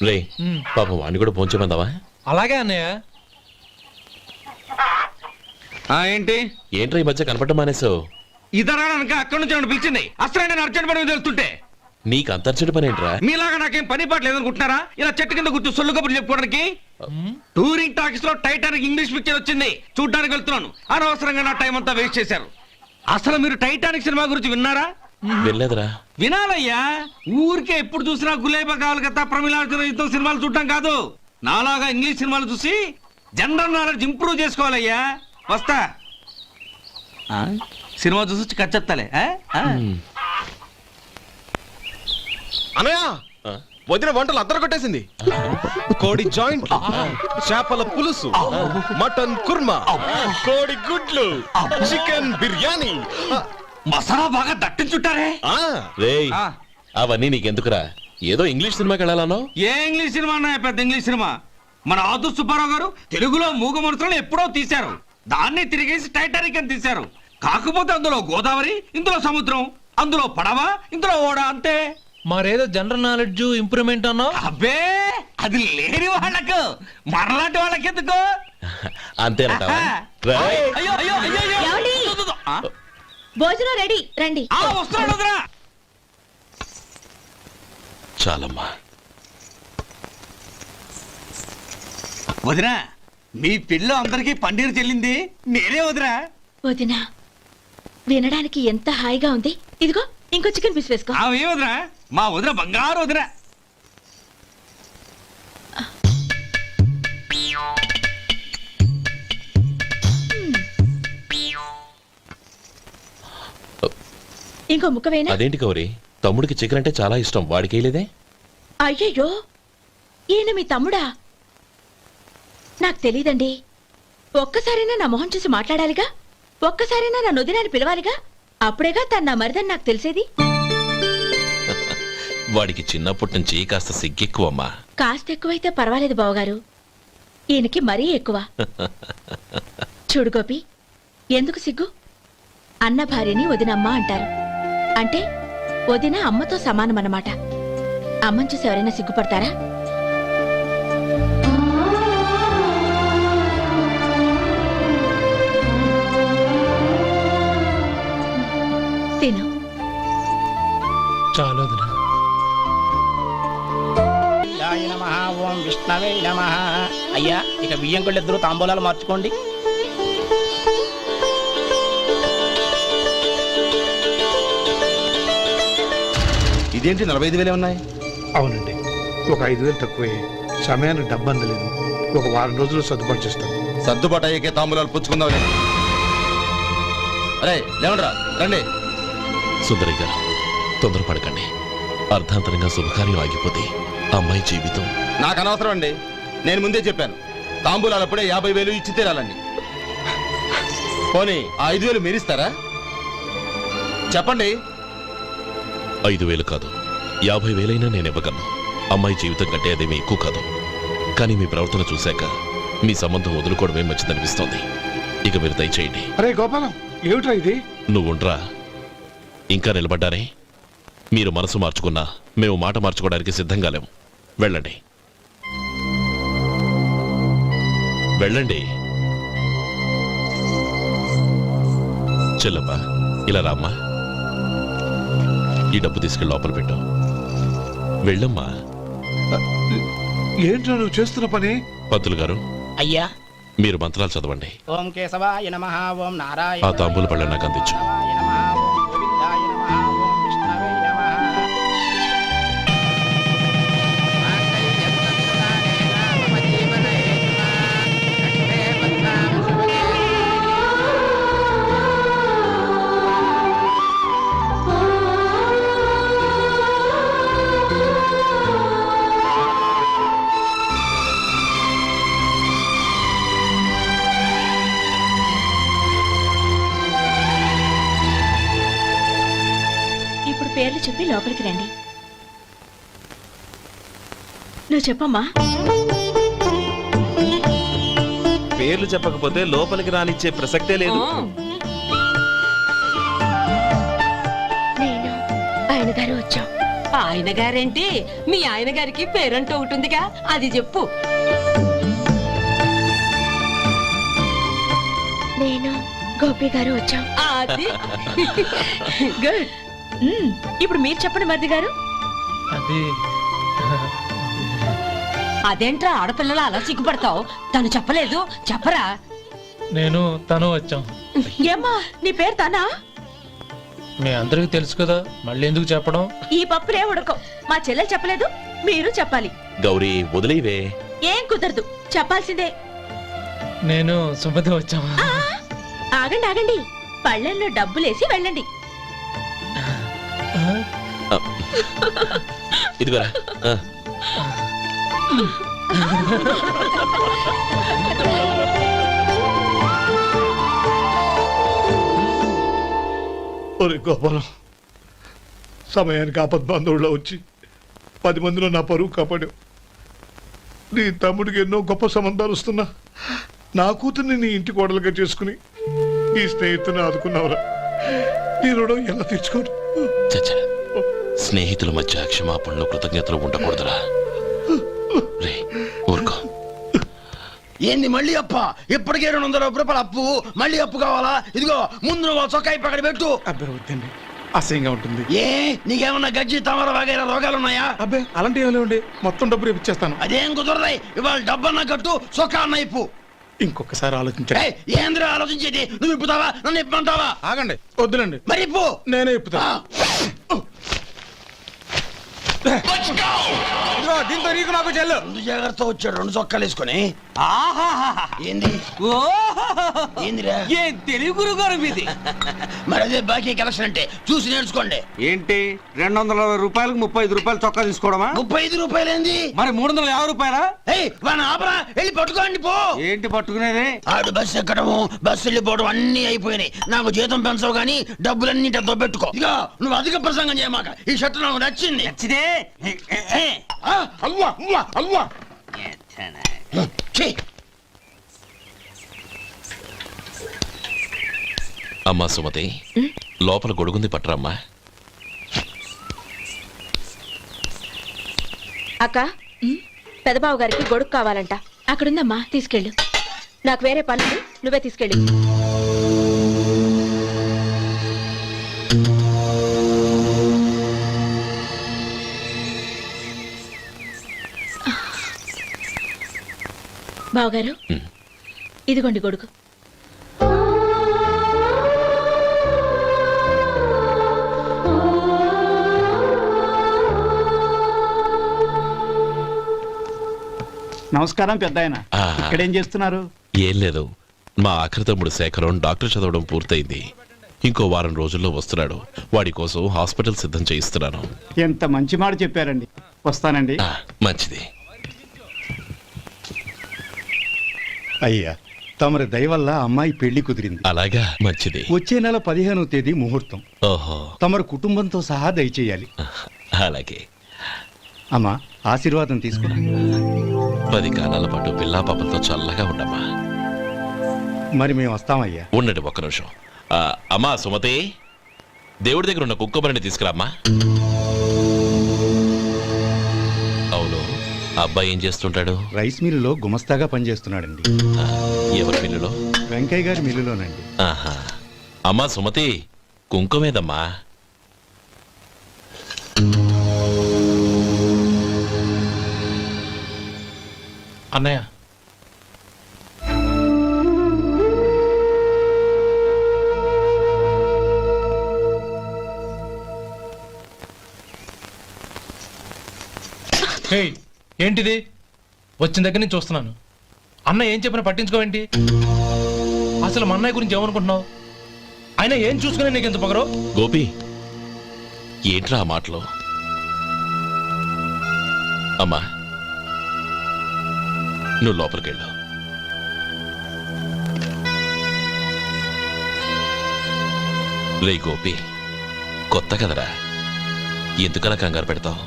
రే పాపం వాణ్ణి కూడా పోంచమందావా? అలాగే అన్నయ్య. ఏంటి ఏంట్రా ఈ మధ్య కనపడటం మానేసావు? ఇదనక అక్కడి నుంచి నన్ను పిలిచింది. అసలు నేను అర్జెంట్ పని తెలుస్తుంటే నీకు అంతర్చడి పని ఏంట్రా? మీలాగా నాకేం పని పాట లేదనుకుంటున్నారా? ఇలా చెట్టు కింద కూర్చో సొల్లు కబుర్లు చెప్పుకోవడానికి. టూరింగ్ టాకీస్ లో టైటానిక్ ఇంగ్లీష్ పిక్చర్ వచ్చింది, చూడ్డానికి వెళ్తున్నాను. అనవసరంగా నా టైం అంతా వేస్ట్ చేశారు. అసలు మీరు టైటానిక్ సినిమా గురించి విన్నారా? వెళ్ళలేదురా. వినాలయ్యా. ఊరికే ఎప్పుడు చూసినా గులేబా కావాలి కదా ప్రమిళార్జున యుద్ధం సినిమాలు చూడటం కాదు. నాలాగా ఇంగ్లీష్ సినిమాలు చూసి జనరల్ నాలెడ్జ్ ఇంప్రూవ్ చేసుకోవాలయ్యా. వస్తా. సినిమా చూసి కచ్చెత్తాలే. అనయ్య వదిన వంటలు అద్దరు కొట్టేసింది. కోడి జాయింట్, చేపల పులుసు, మటన్ కుర్మా, కోడి గుడ్లు, చికెన్ బిర్యానీ, మసాలా బాగా దట్టించుంటారే. రేయ్ అవన్నీ నీకెందుకురా? ఏదో ఇంగ్లీష్ సినిమాకి వెళ్ళాలనో? ఏ ఇంగ్లీష్ సినిమా అన్నా? పెద్ద ఇంగ్లీష్ సినిమా. మన ఆదు సుబ్బారావు గారు తెలుగులో మూగ మనుషులను ఎప్పుడో తీశారు. దాన్ని తిరిగేసి టైటానిక్ అని తీశారు. కాకపోతే అందులో గోదావరి, ఇందులో సముద్రం, అందులో పడవ, ఇందులో ఓడ, అంతే. మరేదో జనరల్ నాలెడ్జ్ ఇంప్రూవ్మెంట్ అన్నా? అబ్బే అది లేని వాళ్ళకు, మరలాంటి వాళ్ళకి ఎందుకు? అంతేనంటావా? రేయ్. అయ్యో అయ్యో అయ్యో అయ్యో. ఏమండి? భోజనం రెడీ, రండి. వస్తున్నాడు వదరా. చాలమ్మా. వదినా మీ పిల్ల అందరికీ పన్నీరు చెల్లింది నేనే వదినా. వదినా వినడానికి ఎంత హాయిగా ఉంది. ఇదిగో ఇంకో చికెన్ పీస్ వేసుకో. ఏ వదినా? మా వదిన బంగారు వదినా. ఇంకో ముక్క వేనా? అదేంటి గౌరీ, తమ్ముడికి చికెన్ అంటే చాలా ఇష్టం, వాడికి వేయలేదే? అయ్యయ్యో ఈయన మీ తమ్ముడా? నాకు తెలీదండి. ఒక్కసారైనా నా మొహం చూసి మాట్లాడాలిగా, ఒక్కసారైనా నా నొదినాన్ని పిలవాలిగా, అప్పుడేగా తన నా మరిదని నాకు తెలిసేది. వాడికి చిన్నప్పటి నుంచి కాస్త సిగ్గెక్కువమ్మా. కాస్త ఎక్కువైతే పర్వాలేదు బావగారు, ఈయనకి మరీ ఎక్కువ. చూడు గోపి, ఎందుకు సిగ్గు? అన్న భార్యని వదినమ్మ అంటారు. అంటే వదిన అమ్మతో సమానం అన్నమాట. అమ్మని చూసి ఎవరైనా సిగ్గుపడతారా? తిను. చాలు వదినా. ఓం విష్ణవే నమః. అయ్యా ఇక బియ్యం కొళ్ళు ఇద్దరు తాంబూలాలు మార్చుకోండి. ఇదేంటి 45,000 ఉన్నాయి? అవునండి, ఒక 5,000 తక్కువే. సమయానికి డబ్బు అందలేదు. ఒక వారం రోజులు సర్దుబాటు చేస్తాను. సర్దుబాటు అయ్యకే తాంబూలాలు పుచ్చుకుందాం. అరే లేవండ్రా రండి. సుందరి గారు తొందరపడకండి. అర్ధాంతరంగా శుభకార్యం ఆగిపోతే అమ్మాయి జీవితం. నాకు అనవసరం అండి, నేను ముందే చెప్పాను. తాంబూలాలప్పుడే 50,000 ఇచ్చి తీరాలండి. పోనీ ఆ 5,000 మీరిస్తారా? చెప్పండి. 5,000 కాదు, 50,000 నేను ఇవ్వగలను. అమ్మాయి జీవితం కంటే అదేమీ ఎక్కువ కాదు. కానీ మీ ప్రవర్తన చూశాక మీ సంబంధం వదులుకోవడమే మంచిదనిపిస్తోంది. ఇక మీరు దయచేయండి. అరే గోపాలం, ఏమిట్రా ఇది? నువ్వుండ్రా, ఇంకా నిలబడ్డారే. మీరు మనసు మార్చుకున్నా మేము మాట మార్చుకోవడానికి సిద్ధంగా లేము. వెళ్ళండి వెళ్ళండి. చెల్లప్ప ఇలా రామ్మా. ఈ డబ్బు తీసుకెళ్ళి లోపల పెట్టు. వెళ్ళమ్మా. ఏంట్రా నువ్వు చేస్తున్న పని? పంతులు గారు, అయ్యా మీరు మంత్రాలు చదవండి. ఓం కేశవాయ నమః. ఓం నారాయణ. ఆ తాంబూల పళ్ళ నాకు అందించు. ఓం గోవిందాయ నమః. ఓం విష్ణవే నమః. పేర్లు చెప్పి లోపలికి రండి. నువ్వు చెప్పమ్మా. పేర్లు చెప్పకపోతే లోపలికి రానిచ్చే ప్రసక్తే లేదు. నేను ఆయన గారు వచ్చాం. ఆయన గారేంటి, మీ ఆయన గారికి పేరంటూ ఒకటి ఉందిగా, అది చెప్పు. నేను గోపి గారు వచ్చాం. అది గుడ్. ఇప్పుడు మీరు చెప్పండి మరిది గారు. అది అదేంట్రా ఆడపిల్లలు అలా సిగ్గుపడతావు? తను చెప్పలేదు, చెప్పరా. నేను తను వచ్చాం. ఏమ్మా నీ పేరు తానా? మీ అందరికీ తెలుసు కదా, మళ్ళీ ఎందుకు చెప్పడం? ఈ పప్పులే ఉడకం. మా చెల్లెలు చెప్పలేదు, మీరు చెప్పాలి. గౌరీ వదిలేవే. ఏం కుదరదు, చెప్పాల్సిందే. నేను సుమతి వచ్చామా? ఆ, ఆగండి ఆగండి, పళ్ళెల్లో డబ్బులేసి వెళ్ళండి. ఇదిగోరా. ఒరే గోపాలం, సమయానికి ఆపద్బాంధవుల్లో వచ్చి 10 మందిలో నా పరువు కాపాడావు. నీ తమ్ముడికి ఎన్నో గొప్ప సంబంధాలు వస్తున్నా నా కూతుర్ని నీ ఇంటి కోడలుగా చేసుకుని నీ స్నేహితుని ఆదుకున్నావురా. నీ రుణం ఎలా తీర్చుకోరు? చచ్చా, స్నేహితుల మధ్య క్షమాపణలు కృతజ్ఞతలు ఉండకూడదురా. రే ఊరుకో. ఏంది మళ్ళీ అప్ప? ఇప్పటికే 200 రూపాయలు అప్పు, మళ్ళీ అప్పు కావాలా? ఇదిగో ముందు నువ్వు చొక్కాయి పక్కన పెట్టు. అబ్బాయి వద్దండి, అసహ్యంగా ఉంటుంది. ఏ నీకేమన్నా గజ్జి తమర వగైరా రోగాలున్నాయా? అబ్బాయి అలాంటి ఏమి లేవండి, మొత్తం డబ్బు రేపు ఇచ్చేస్తాను. అదేం కుదరదాయి. ఇవాళ డబ్బన్నా కట్టు, చొక్కా అన్న ఇప్పు. ఇంకొకసారి ఆలోచించండి. ఏయ్, ఏందిరా ఆలోచించేది? నువ్వు ఇప్పుతావా, నన్ను ఇప్పమంటావా? ఆగండి, వద్దులండి, మరి ఇప్పు. నేనే ఇప్పుతా. దీంతో నీకు నాకు చెల్లు. ముందు జాగ్రత్త వచ్చాడు 2 చొక్కాలు వేసుకొని. ఆహాహాహా. ఏంది ఏందిరా? ఏం తెలుగు గురుగారు మీది? మరి అదే బాకీ కలెక్షన్ అంటే, చూసి నేర్చుకోండి. ఏంటి 220 రూపాయలకు 35 రూపాయలు చొక్కా తీసుకోవడమా? 35 రూపాయలు ఏంది? మరి 350 రూపాయలా? ఏయ్ వాడిని ఆపరా, వెళ్ళి పట్టుకోండి పో. ఏంటి పట్టుకునేది? ఆడు బస్సు ఎక్కడము, బస్సు వెళ్ళిపోవడం అన్ని అయిపోయినాయి. నాకు జీతం పెంచవు గానీ డబ్బులన్నీ దొబ్బెట్టుకో. ఇక నువ్వు అధిక ప్రసంగం చేయమాక. ఈ షర్ట్ నాకు నచ్చింది. నచ్చితే అల్వా అల్వా అల్వా. అమ్మా సుమతి, లోపల గొడుగుంది పట్టరమ్మా. అక్క, పెదబాబు గారికి గొడుగు కావాలంట. అక్కడుందమ్మా, తీసుకెళ్ళు. నాకు వేరే పనులు, నువ్వే తీసుకెళ్ళి. బావగారు, ఇదిగోండి గొడుగు. నమస్కారం పెద్దాయన. ఇక్కడేం చేస్తున్నారు? ఏం లేదు, మా ఆఖరి తమ్ముడు శేఖరం డాక్టర్ చదవడం పూర్తయింది. ఇంకో వారం రోజుల్లో వస్తున్నాడు. వాడి కోసం హాస్పిటల్ సిద్ధం చేయిస్తున్నాను. ఎంత మంచి మాట చెప్పారండి. వస్తానండి. మంచిది. అయ్యా, తమరి దయ వల్ల అమ్మాయి పెళ్లి కుదిరింది. అలాగా, మంచిది. వచ్చే నెల 15వ తేదీ ముహూర్తం. ఓహో, తమరు కుటుంబంతో సహా దయచేయాలి. అలాగే. అమ్మా, ఆశీర్వాదం తీసుకురా. 10 కాలాల పాటు పిల్లా పాపలతో చల్లగా ఉండమ్మా. మరి మేము వస్తామయ్యా. ఉండండి ఒక్క నిమిషం. అమ్మా సుమతి, దేవుడి దగ్గర ఉన్న కుక్కమరిని తీసుకురామ్మా. అవును, అబ్బాయి ఏం చేస్తుంటాడు? రైస్ మిల్లులో గుమస్తాగా పనిచేస్తున్నాడండి. ఎవరి మిల్లులో? వెంకయ్య గారి మిల్లులోనండి. ఆహా. అమ్మా సుమతి, కుంకుమేదమ్మా? అన్నయ్య, ఏంటిది? వచ్చిన దగ్గర నుంచి చూస్తున్నాను. అన్న ఏం చెప్పినా పట్టించుకోవేంటి? అసలు మా అన్నయ్య గురించి ఏమనుకుంటున్నావు? ఆయన ఏం చూసుకునే నీకు ఎంత పొగరు? గోపి, ఏంట్రా ఆ మాటలు? అమ్మా, నువ్వు లోపలికెళ్ళు. రే గోపి, కొత్త కదరా, ఎందుకలా కంగారు పెడతావు?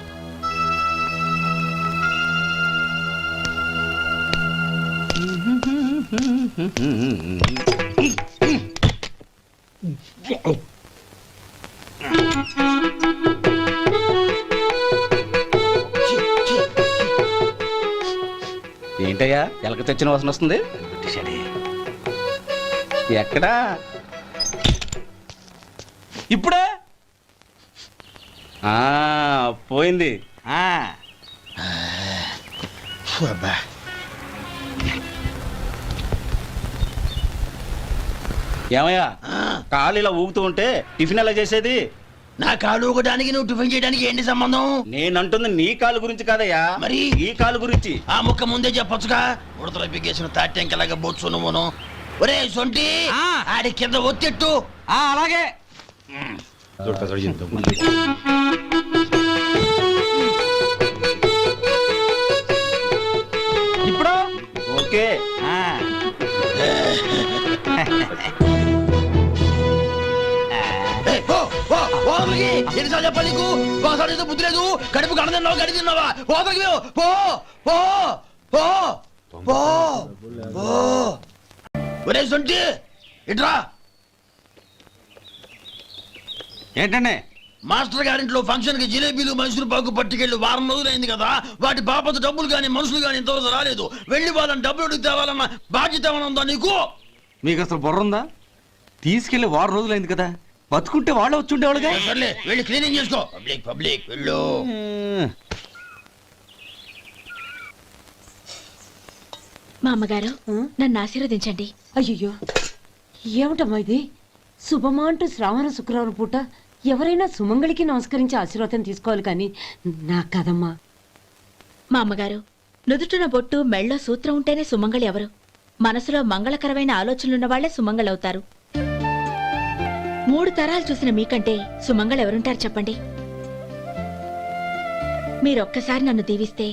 ఏంటయ్యా ఎలక తెచ్చిన వాసన వస్తుంది? ఎక్కడా? ఇప్పుడే పోయింది. ఏమయ్యా కాలు ఇలా ఊగుతూ ఉంటే టిఫిన్ ఎలా చేసేది? నా కాలు ఊగడానికి నువ్వు టిఫిన్ చేయడానికి ఏంటి సంబంధం? నేనంటుంది నీ కాలు గురించి కాదయ్యా, మరి ఈ కాలు గురించి. ఆ ముక్క ముందే చెప్పొచ్చుగా. ఉడతలో బిగ్గేసిన తాట్యంకలాగా బొచ్చు నువ్వును. ఒరే సొంటి, ఆడి కింద ఒత్తెట్టు. అలాగే. ఇప్పుడు ఓకే. ఎన్నిసార్లు చెప్పాలి నీకు? ఒకసారి ఏదో బుద్ధి లేదు. కడుపు గడ తిన్నావా, గడి తిన్నావా? పోతలకి పో పో పో పో పో. ఒరే సొంటి ఇట్రా. ఏంటండి? మాస్టర్ గారింట్లో ఫంక్షన్ కి జిలేబీలు మైసూరు పాకు పట్టుకెళ్ళి వారం రోజులైంది కదా. వాటి బాపత డబ్బులు కానీ మనుషులు కానీ ఇంతవరకు రాలేదు. వెళ్ళి వాళ్ళని డబ్బులు అడిగి తేవాలన్న బాధ్యత ఏమైనా ఉందా నీకు? మీకు అసలు బుర్ర ఉందా? తీసుకెళ్లి వారం రోజులైంది కదా, బతుకుంటే వాళ్ళు వచ్చి ఉండేవాళ్ళుగా. సర్లే వెళ్ళి క్లీనింగ్ చేసుకో. పబ్లిక్ పబ్లిక్ వెళ్ళు. మా అమ్మగారు నన్ను ఆశీర్వదించండి. అయ్యో ఏమిటమ్మా ఇది? శుభమా అంటూ శ్రావణ శుక్రవారం పూట ఎవరైనా సుమంగళికి నమస్కరించి ఆశీర్వాదం తీసుకోవాలి కానీ నా కదమ్మా. మా అమ్మగారు నుదుటిన బొట్టు మెళ్ళో సూత్రం ఉంటేనే సుమంగళి ఎవరు? మనసులో మంగళకరమైన ఆలోచనలున్న వాళ్లే సుమంగళవుతారు. 3 తరాలు చూసిన మీకంటే సుమంగళ ఎవరుంటారు చెప్పండి? మీరొక్కసారి నన్ను దీవిస్తే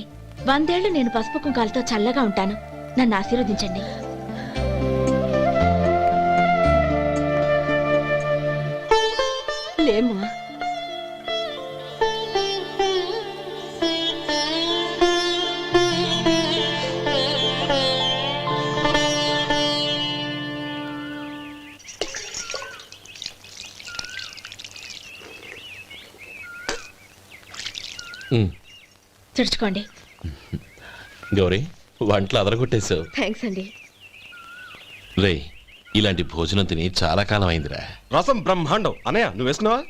100 ఏళ్లు నేను పసుపు కుంకాలతో చల్లగా ఉంటాను. నన్ను ఆశీర్వదించండి. లేమ్మా. చుడుచుకోండి. గౌరీ, వంటలు అదరగొట్టేశావు. థ్యాంక్స్ అండి. రే, ఇలాంటి భోజనం తిని చాలా కాలం అయిందిరా. రసం బ్రహ్మాండం. అనయ్య నువ్వు వేసుకున్నావా?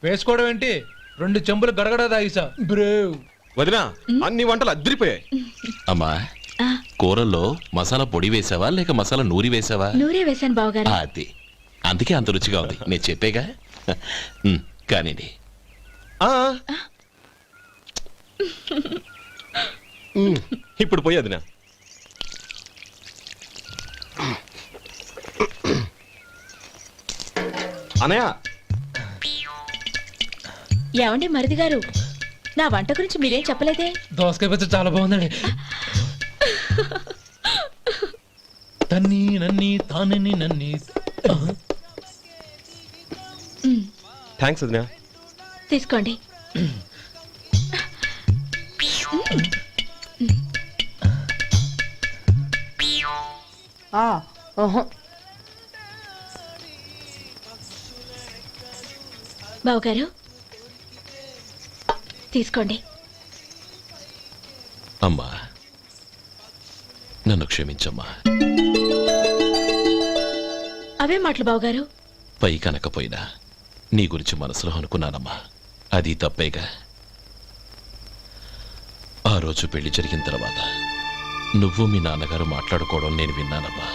వేసుకోవడం ఏంటి? 2 చెంబులు గడగడ తాగిసా. బ్రేవ్. వదినా అన్ని వంటలు అద్దరిపోయాయి. అమ్మా, కూరల్లో మసాలా పొడి వేసావా లేక మసాలా నూరి వేసావా? నూరే వేశాను బావగారు. అది అందుకే అంత రుచిగా ఉంది. నేను చెప్పేగా. కానివ్వండి. ఇప్పుడు పోయి వదినా. అనయ్య ఏమండి మరిది గారు, నా వంట గురించి మీరేం చెప్పలేదే? దోసకాయ పచ్చడి చాలా బాగుందండి. తన్ని నన్ని తానని నన్ని. థ్యాంక్స్ వదినా. తీసుకోండి. బావగారు తీసుకోండి. అమ్మా, నన్ను క్షమించమ్మా. అవే మాటలు బావగారు. పై కనకపోయినా నీ గురించి మనసులో అనుకున్నానమ్మా. అది తప్పేగా. ఆ రోజు పెళ్లి జరిగిన తర్వాత నువ్వు మీ నాన్నగారు మాట్లాడుకోవడం నేను విన్నానమ్మా.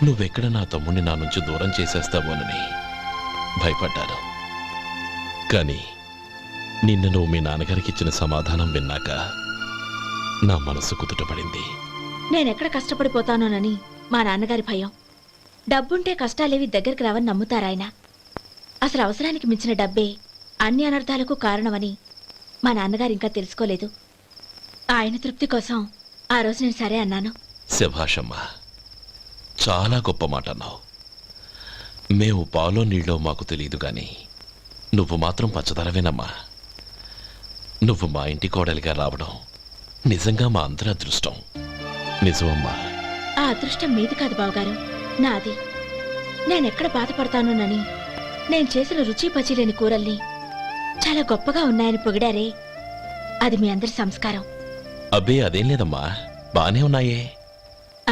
నువ్వెక్కడ నా తమ్ముడిని నా నుంచి దూరం చేసేస్తావోనని భయపడ్డాను. కానీ నిన్న నువ్వు మీ నాన్నగారికి ఇచ్చిన సమాధానం విన్నాక నా మనసు కుదుటపడింది. నేనెక్కడ కష్టపడిపోతానోనని మా నాన్నగారి భయం. డబ్బుంటే కష్టాలేవి దగ్గరికి రావని నమ్ముతారాయన. అసలు అవసరానికి మించిన డబ్బే అన్ని అనర్థాలకు కారణమని మా నాన్నగారు ఇంకా తెలుసుకోలేదు. ఆయన తృప్తి కోసం ఆ రోజు నేను సరే అన్నాను. శభాషమ్మా, చాలా గొప్ప మాట అన్నావు. మేము పాలో నీళ్ళో మాకు తెలియదు కానీ నువ్వు మాత్రం పచ్చదనవేనమ్మా. నువ్వు మా ఇంటి కోడలిగా రావడం నిజంగా మా అందరి అదృష్టం. నిజమమ్మా. ఆ అదృష్టం మీది కాదు బావగారు, నాది. నేనెక్కడ బాధపడతానోనని నేను చేసిన రుచి పచిలేని కూరల్ని చాలా గొప్పగా ఉన్నాయని పొగిడారే, అది మీ అందరి సంస్కారం. అబ్బే అదేం లేదమ్మా, బానే ఉన్నాయే.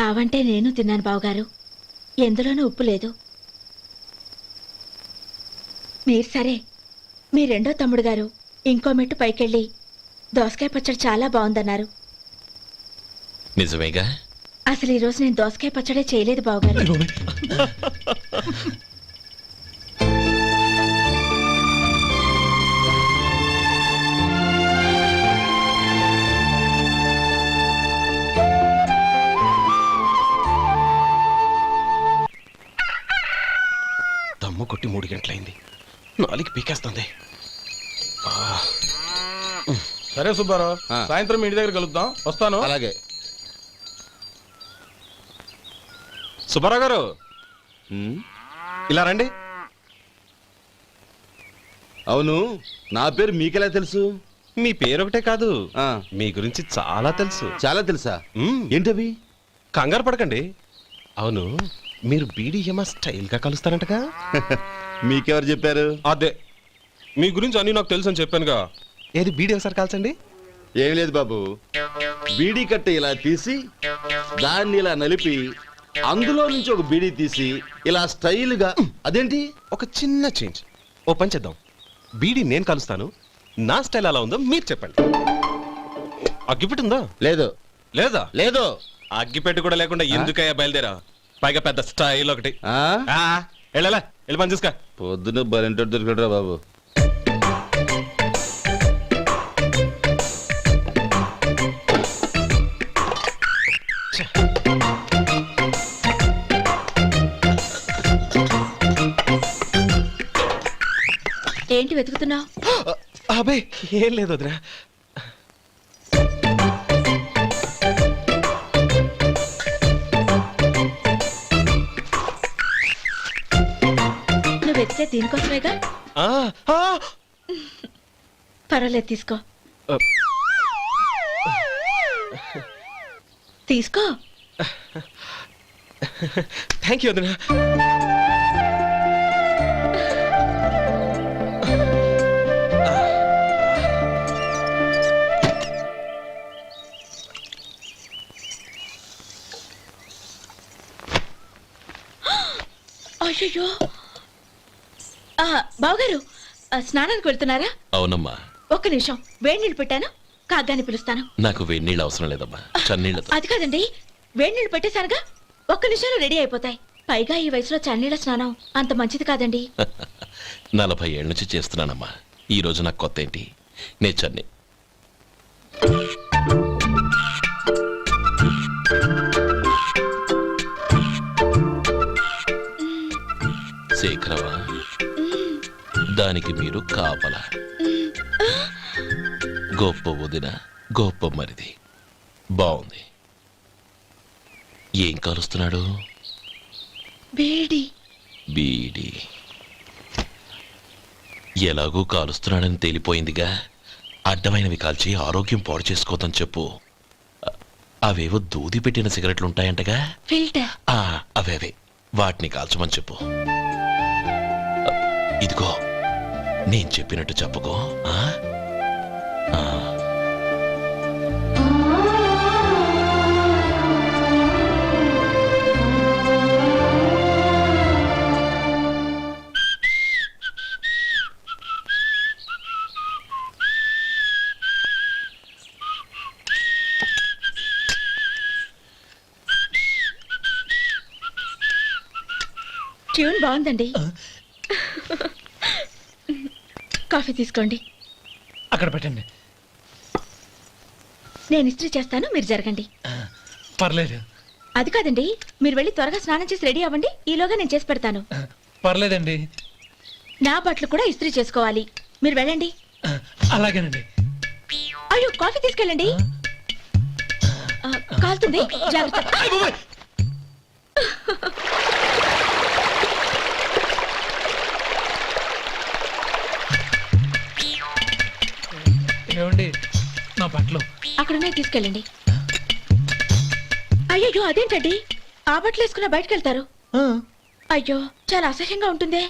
ఆవంటే నేను తిన్నాను బావగారు, ఎందులోనూ ఉప్పు లేదు. మీరు సరే, మీ రెండో తమ్ముడు గారు ఇంకో మెట్టు పైకెళ్ళి దోసకాయ పచ్చడి చాలా బాగుందన్నారు. నిజమేగా? అసలు ఈరోజు నేను దోసకాయ పచ్చడే చేయలేదు బావగారు. దమ్ము కొట్టి 3 గంటలైంది, 4కి పీకేస్తుంది. సరే సుబ్బారావు, సాయంత్రం మీ ఇంటి దగ్గర కలుద్దాం. వస్తాను. అలాగే. సుబ్బారావు గారు ఇలా రండి. అవును, నా పేరు మీకెలా తెలుసు? మీ పేరు ఒకటే కాదు, మీ గురించి చాలా తెలుసు. చాలా తెలుసా? ఏంటవి? కంగారు పడకండి. అవును, మీరు బీడీఎంఆ స్టైల్ గా కలుస్తారంటగా? మీకెవరు చెప్పారు? అదే, మీ గురించి అన్ని నాకు తెలుసు అని చెప్పానుగా. ఏది బీడీ ఒకసారి కాల్చండి. ఏం లేదు బాబు, బీడీ కట్ట ఇలా తీసి దాన్ని ఇలా నలిపి అందులో నుంచి ఒక బీడీ తీసి ఇలా స్టైల్ గా. అదేంటి? ఒక చిన్న చేంజ్. ఓ పని చేద్దాం, బీడీ నేను కలుస్తాను, నా స్టైల్ అలా ఉందో మీరు చెప్పండి. అగ్గిపెట్టి ఉందా? లేదు. లేదా? లేదు. అగ్గిపెట్టి కూడా లేకుండా ఎందుకయ్యా బయలుదేరా? పైగా పెద్ద స్టైల్ ఒకటి. వెళ్ళాలా, వెళ్ళి పని చూసుకో. పొద్దున బలింటో దొరికడరా బాబు. ఏంటి వెతుకుతున్నావు? అబే ఏం లేదు వదినా. నువ్వు వెతికే దీనికోసమేగా. పర్వాలేదు, తీసుకో. తీసుకో. థ్యాంక్ యూ వదినా. అయ్యో, బావగారు స్నానానికి వెళ్తున్నారా? అవునమ్మా. ఒక్క నిమిషం, వేడి నీళ్ళు పెట్టాను, కాగ్గాని పిలుస్తాను. నాకు వేడి నీళ్ళు అవసరం లేదమ్మా, చన్నీళ్ళతో. అది కాదండి, వేడి నీళ్ళు పెట్టేశానుగా, ఒక్క నిమిషంలో రెడీ అయిపోతాయి. పైగా ఈ వయసులో చన్నీళ్ళ స్నానం అంత మంచిది కాదండి. 40 ఏళ్ళ నుంచి చేస్తున్నానమ్మా, ఈ రోజు నాకు కొత్త ఏంటి? నే చన్ని. శేఖరవా, దానికి మీరు కాపల. గొప్ప వదిన, గొప్ప మరిది. బాగుంది. ఏం కాలుస్తున్నాడు? బీడి. బీడి ఎలాగూ కాలుస్తున్నాడని తేలిపోయిందిగా. అడ్డమైనవి కాల్చి ఆరోగ్యం పాడు చేసుకోదని చెప్పు. అవేవో దూది పెట్టిన సిగరెట్లు ఉంటాయంటగా, ఫిల్టర్. అవే వాటిని కాల్చమని చెప్పు. ఇదిగో, నేను చెప్పినట్టు చెప్పుకో. ట్యూన్ బాగుందండి. కాఫీ తీసుకోండి. అక్కడ పెట్టండి. నేను ఇస్త్రీ చేస్తాను, మీరు జరగండి. పర్లేదు. అది కాదండి, మీరు వెళ్ళి త్వరగా స్నానం చేసి రెడీ అవ్వండి, ఈలోగా నేను చేసి పెడతాను. పర్లేదండి. నా బట్టలు కూడా ఇస్త్రీ చేసుకోవాలి, మీరు వెళ్ళండి. అలాగేనండి. అయ్యో, కాఫీ తీసుకెళ్ళండి. కాలుతుంది, జాగ్రత్త. బట్టలు అక్కడున్నా తీసుకెళ్ళండి. అయ్యో అదేంటండి ఆ బట్టలు వేసుకున్న బయటకు వెళ్తారు? అయ్యో చాలా అసహ్యంగా ఉంటుందే.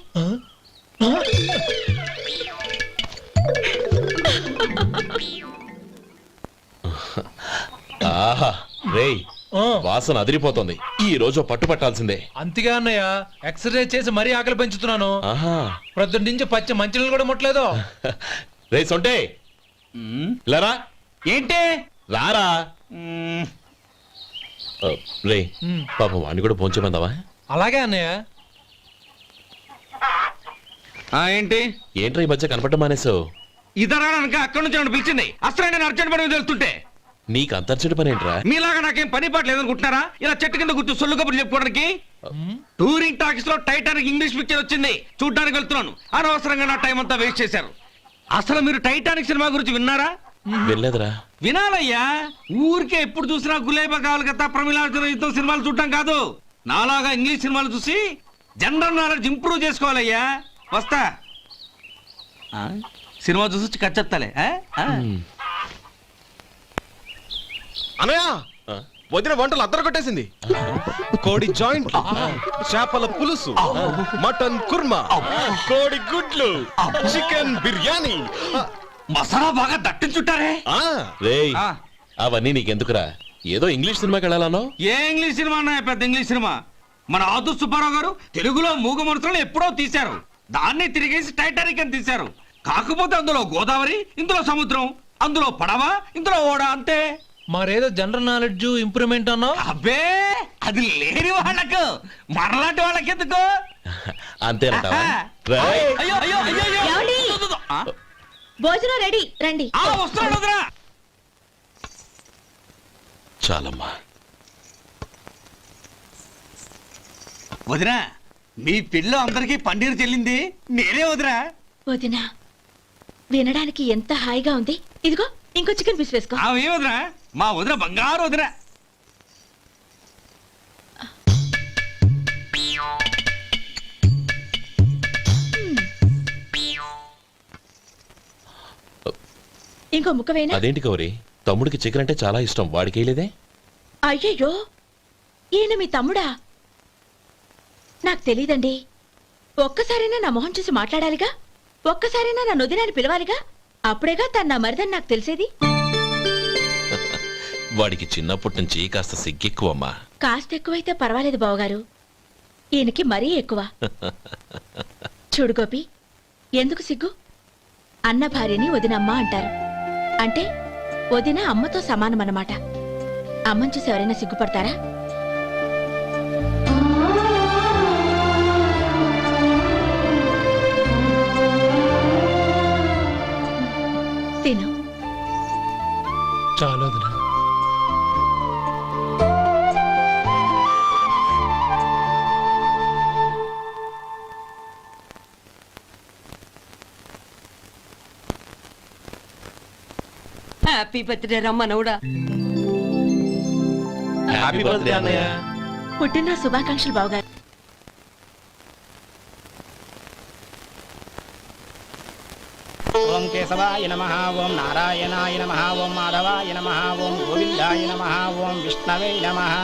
ఆహా రేయ్ వాసన అదిరిపోతుంది. ఈ రోజు పట్టు పట్టాల్సిందే. అంతిగా అన్నయ్య ఎక్సర్సైజ్ చేసి మరీ ఆకలి పెంచుతున్నాను. ఆహా ప్రొద్దున నుంచి పచ్చి మంచినీళ్ళు కూడా ముట్టలేదు. రే సొంటే లేరా, ఏంటి రారా. రే పాపం వాణ్ణి కూడా పోంచమందావా? అలాగే అన్నయ్య. ఏంటి ఏంట్రా ఈ మధ్య కనపడడం మానేసావు? ఇదనక అక్కడి నుంచి నన్ను పిలిచింది. అసలు నేను అర్జెంట్ పని తెలుస్తుంటే నీకు అంతర్చడి పని ఏంట్రా? మీలాగా నాకేం పని పాట లేదనుకుంటున్నారా? ఇలా చెట్టు కింద కూర్చో సొల్లు కబుర్లు చెప్పుకోవడానికి. టూరింగ్ టాకీస్ లో టైటానిక్ ఇంగ్లీష్ పిక్చర్ వచ్చింది, చూడ్డానికి వెళ్తున్నాను. అనవసరంగా నా టైం అంతా వేస్ట్ చేశారు. అసలు మీరు టైటానిక్ సినిమా గురించి విన్నారా? వెళ్ళలేదురా. వినాలయ్యా. ఊరికే ఎప్పుడు చూసినా గులేబా కావాలి కదా ప్రమిళార్జున యుద్ధం సినిమాలు చూడటం కాదు. నాలాగా ఇంగ్లీష్ సినిమాలు చూసి జనరల్ నాలెడ్జ్ ఇంప్రూవ్ చేసుకోవాలయ్యా. వస్తా. సినిమా చూసి కచ్చెత్తాలే. అనయా వదిన వంటలు అద్దరు కొట్టేసింది. కోడి జాయింట్, చేపల పులుసు, మటన్ కుర్మా, కోడి గుడ్లు, చికెన్ బిర్యానీ, మసాలా బాగా దట్టించుంటారే. రేయ్ అవన్నీ నీకెందుకురా? ఏదో ఇంగ్లీష్ సినిమాకి వెళ్ళాలనో? ఏ ఇంగ్లీష్ సినిమా అన్నా? పెద్ద ఇంగ్లీష్ సినిమా. మన ఆదు సుబ్బారావు గారు తెలుగులో మూగ మనుషులను ఎప్పుడో తీశారు. దాన్ని తిరిగేసి టైటానిక్ అని తీశారు. కాకపోతే అందులో గోదావరి, ఇందులో సముద్రం, అందులో పడవ, ఇందులో ఓడ, అంతే. మరేదో జనరల్ నాలెడ్జ్ ఇంప్రూవ్మెంట్ అన్నావు. అబ్బే అది లేని వాళ్ళకు, మరలాంటి వాళ్ళకి ఎందుకు? అంతేనంటావా? రేయ్. అయ్యో అయ్యో అయ్యో అయ్యో. ఏమండి? భోజనం రెడీ, రండి. వస్తున్నాడు వదరా. చాలమ్మా. వదినా మీ పిల్ల అందరికీ పన్నీరు చెల్లింది నేనే వదినా. వదినా వినడానికి ఎంత హాయిగా ఉంది. ఇదిగో ఇంకో చికెన్ పీస్ వేసుకో. ఏ వదినా? మా వదిన బంగారు వదినా. ఇంకో ముక్క వేయనా? అదేంటి గౌరీ, తమ్ముడికి చికెన్ అంటే చాలా ఇష్టం, వాడికి వేయలేదే? అయ్యయ్యో ఈయన మీ తమ్ముడా? నాకు తెలీదండి. ఒక్కసారైనా నా మొహం చూసి మాట్లాడాలిగా, ఒక్కసారైనా నా నొదినాన్ని పిలవాలిగా, అప్పుడేగా తన నా మరిదని నాకు తెలిసేది. వాడికి చిన్నప్పటి నుంచి కాస్త సిగ్గెక్కువమ్మా. కాస్త ఎక్కువైతే పర్వాలేదు బావగారు, ఈయనకి మరీ ఎక్కువ. చూడు గోపి, ఎందుకు సిగ్గు? అన్న భార్యని వదినమ్మ అంటారు. అంటే వదిన అమ్మతో సమానమన్నమాట. అమ్మని చూసి ఎవరైనా సిగ్గుపడతారా? తిను. చాలా వదినా. హ్యాపీ బర్త్డే రమ్మనవుడా. హ్యాపీ బర్త్డే అన్నయ్య. పుట్టిన శుభాకాంక్షలు బావగారు. ఓం కేశవాయ నమః, ఓం నారాయణాయ నమః, ఓం మాధవాయ నమః, ఓం గోవిందాయ నమః, ఓం విష్ణవే నమః.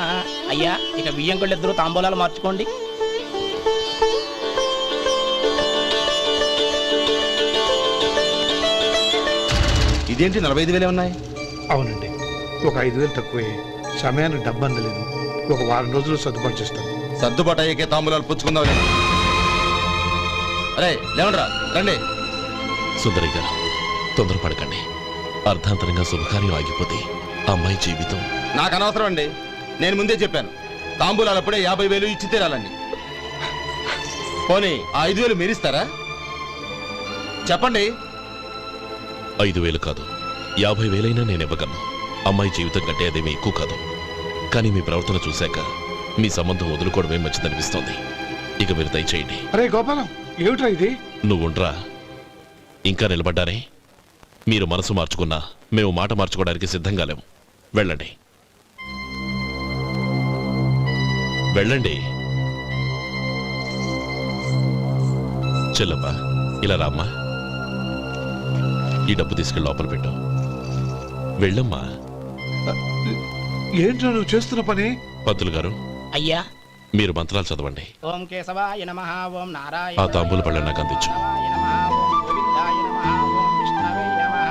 అయ్యా ఇక బియ్యంకుళ్ళిద్దరూ తాంబూలాలు మార్చుకోండి. ఇదేంటి 45,000 ఉన్నాయి? అవునండి, ఒక 5,000 తక్కువే. సమయానికి డబ్బు అందలేదు. ఒక వారం రోజులు సర్దుబాటు చేస్తాను. సర్దుబాటు అయ్యకే తాంబూలాలు పుచ్చుకుందాం. అరే లేవండ్రా, రండి. సుందరి గారు తొందరపడకండి. అర్ధాంతరంగా శుభకార్యం ఆగిపోతే అమ్మాయి జీవితం. నాకు అనవసరం అండి, నేను ముందే చెప్పాను. తాంబూలాలు అప్పుడే 50,000 ఇచ్చి తీరాలండి. పోనీ ఆ 5,000 మీరిస్తారా? చెప్పండి. 5,000 కాదు, 50,000 నేను ఇవ్వగలను. అమ్మాయి జీవితం కంటే అదేమీ ఎక్కువ కాదు. కానీ మీ ప్రవర్తన చూశాక మీ సంబంధం వదులుకోవడమే మంచిదనిపిస్తోంది. ఇక మీరు దయచేయండి. అరే గోపాలం, ఏమిట్రా ఇది? నువ్వుండ్రా. ఇంకా నిలబడ్డారే? మీరు మనసు మార్చుకున్నా మేము మాట మార్చుకోవడానికి సిద్ధంగా లేము. వెళ్ళండి వెళ్ళండి. చెల్లమ్మా ఇలా రామ్మా. ఈ డబ్బు తీసుకెళ్ళి లోపల పెట్టు. వెళ్ళమ్మా. ఏంట్రా నువ్వు చేస్తున్న పని? పంతులు గారు, అయ్యా మీరు మంత్రాలు చదవండి. ఓం కేశవాయ నమః ఓం ఆ నారాయణ తాంబూల పళ్ళ నాకు అందించు. నమః ఓం గోవిందాయ నమః ఓం విష్ణవే నమః.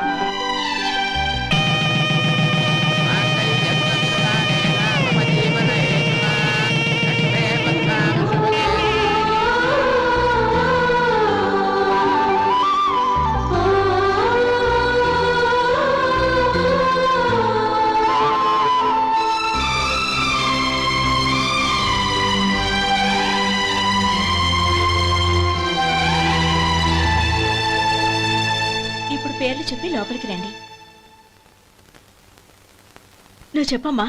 ఇప్పుడు పేర్లు చెప్పి లోపలికి రండి. నువ్వు చెప్పమ్మా.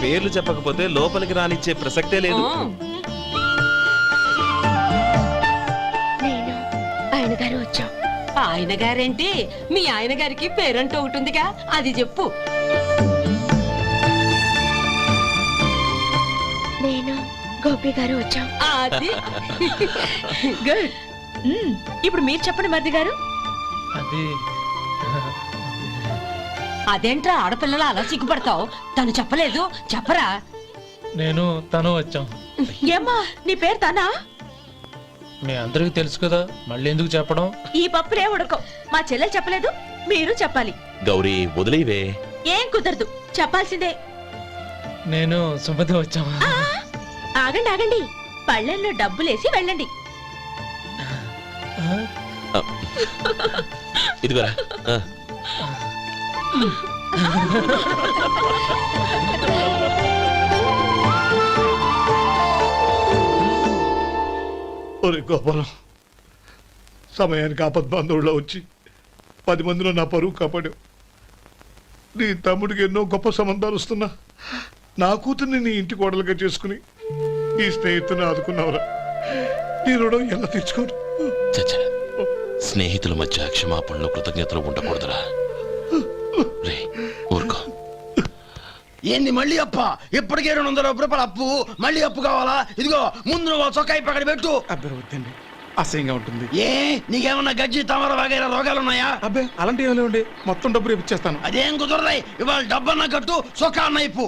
పేర్లు చెప్పకపోతే లోపలికి రానిచ్చే ప్రసక్తే లేదు. నేను ఆయన గారు వచ్చాం. ఆయన గారేంటి, మీ ఆయన గారికి పేరంటూ ఒకటి ఉందిగా, అది చెప్పు. నేను గోపి గారు వచ్చాం. అది గుడ్. ఇప్పుడు మీరు చెప్పండి మరిది గారు. అదేంట్రా ఆడపిల్లలు అలా సిగ్గుపడతావు? తను చెప్పలేదు, చెప్పరా. నేను తను వచ్చాం. ఏమ్మా నీ పేరు తానా? మీ అందరికి తెలుసు కదా, మళ్ళీ ఎందుకు చెప్పడం? ఈ పప్పులే ఉడకం. మా చెల్లెలు చెప్పలేదు, మీరు చెప్పాలి. గౌరీ వదిలేవే. ఏం కుదరదు, చెప్పాల్సిందే. నేను సుమతి వచ్చాం. ఆ, ఆగండి ఆగండి, పళ్ళెంలో డబ్బులేసి వెళ్ళండి. ఇదిగోరా. ఒరే గోపాలం, సమయానికి ఆపద్బాంధవుల్లో వచ్చి 10 మందిలో నా పరువు కాపాడావు. నీ తమ్ముడికి ఎన్నో గొప్ప సంబంధాలు వస్తున్నా నా కూతుర్ని నీ ఇంటి కోడలుగా చేసుకుని నీ స్నేహితుని ఆదుకున్నావురా. నీ రుణం ఎలా తీర్చుకోరు? చచ్చా, స్నేహితుల మధ్య క్షమాపణలు కృతజ్ఞతలు ఉండకూడదురా. రే ఊరుకో. ఏంది మళ్ళీ అప్ప? ఇప్పటికే 200 రూపాయల అప్పు, మళ్ళీ అప్పు కావాలా? ఇదిగో ముందు నువ్వు చొక్కా పక్కన పెట్టు. అబ్బే వద్దండి, అసహ్యంగా ఉంటుంది. ఏ నీకేమన్నా గజ్జి తమర వగైరా రోగాలున్నాయా? అబ్బే అలాంటి ఏమైనా ఉండే, మొత్తం డబ్బు రేపు ఇచ్చేస్తాను. అదేం కుదరదాయి. ఇవాళ డబ్బన్నా కట్టు, చొక్కా అన్న ఇప్పు.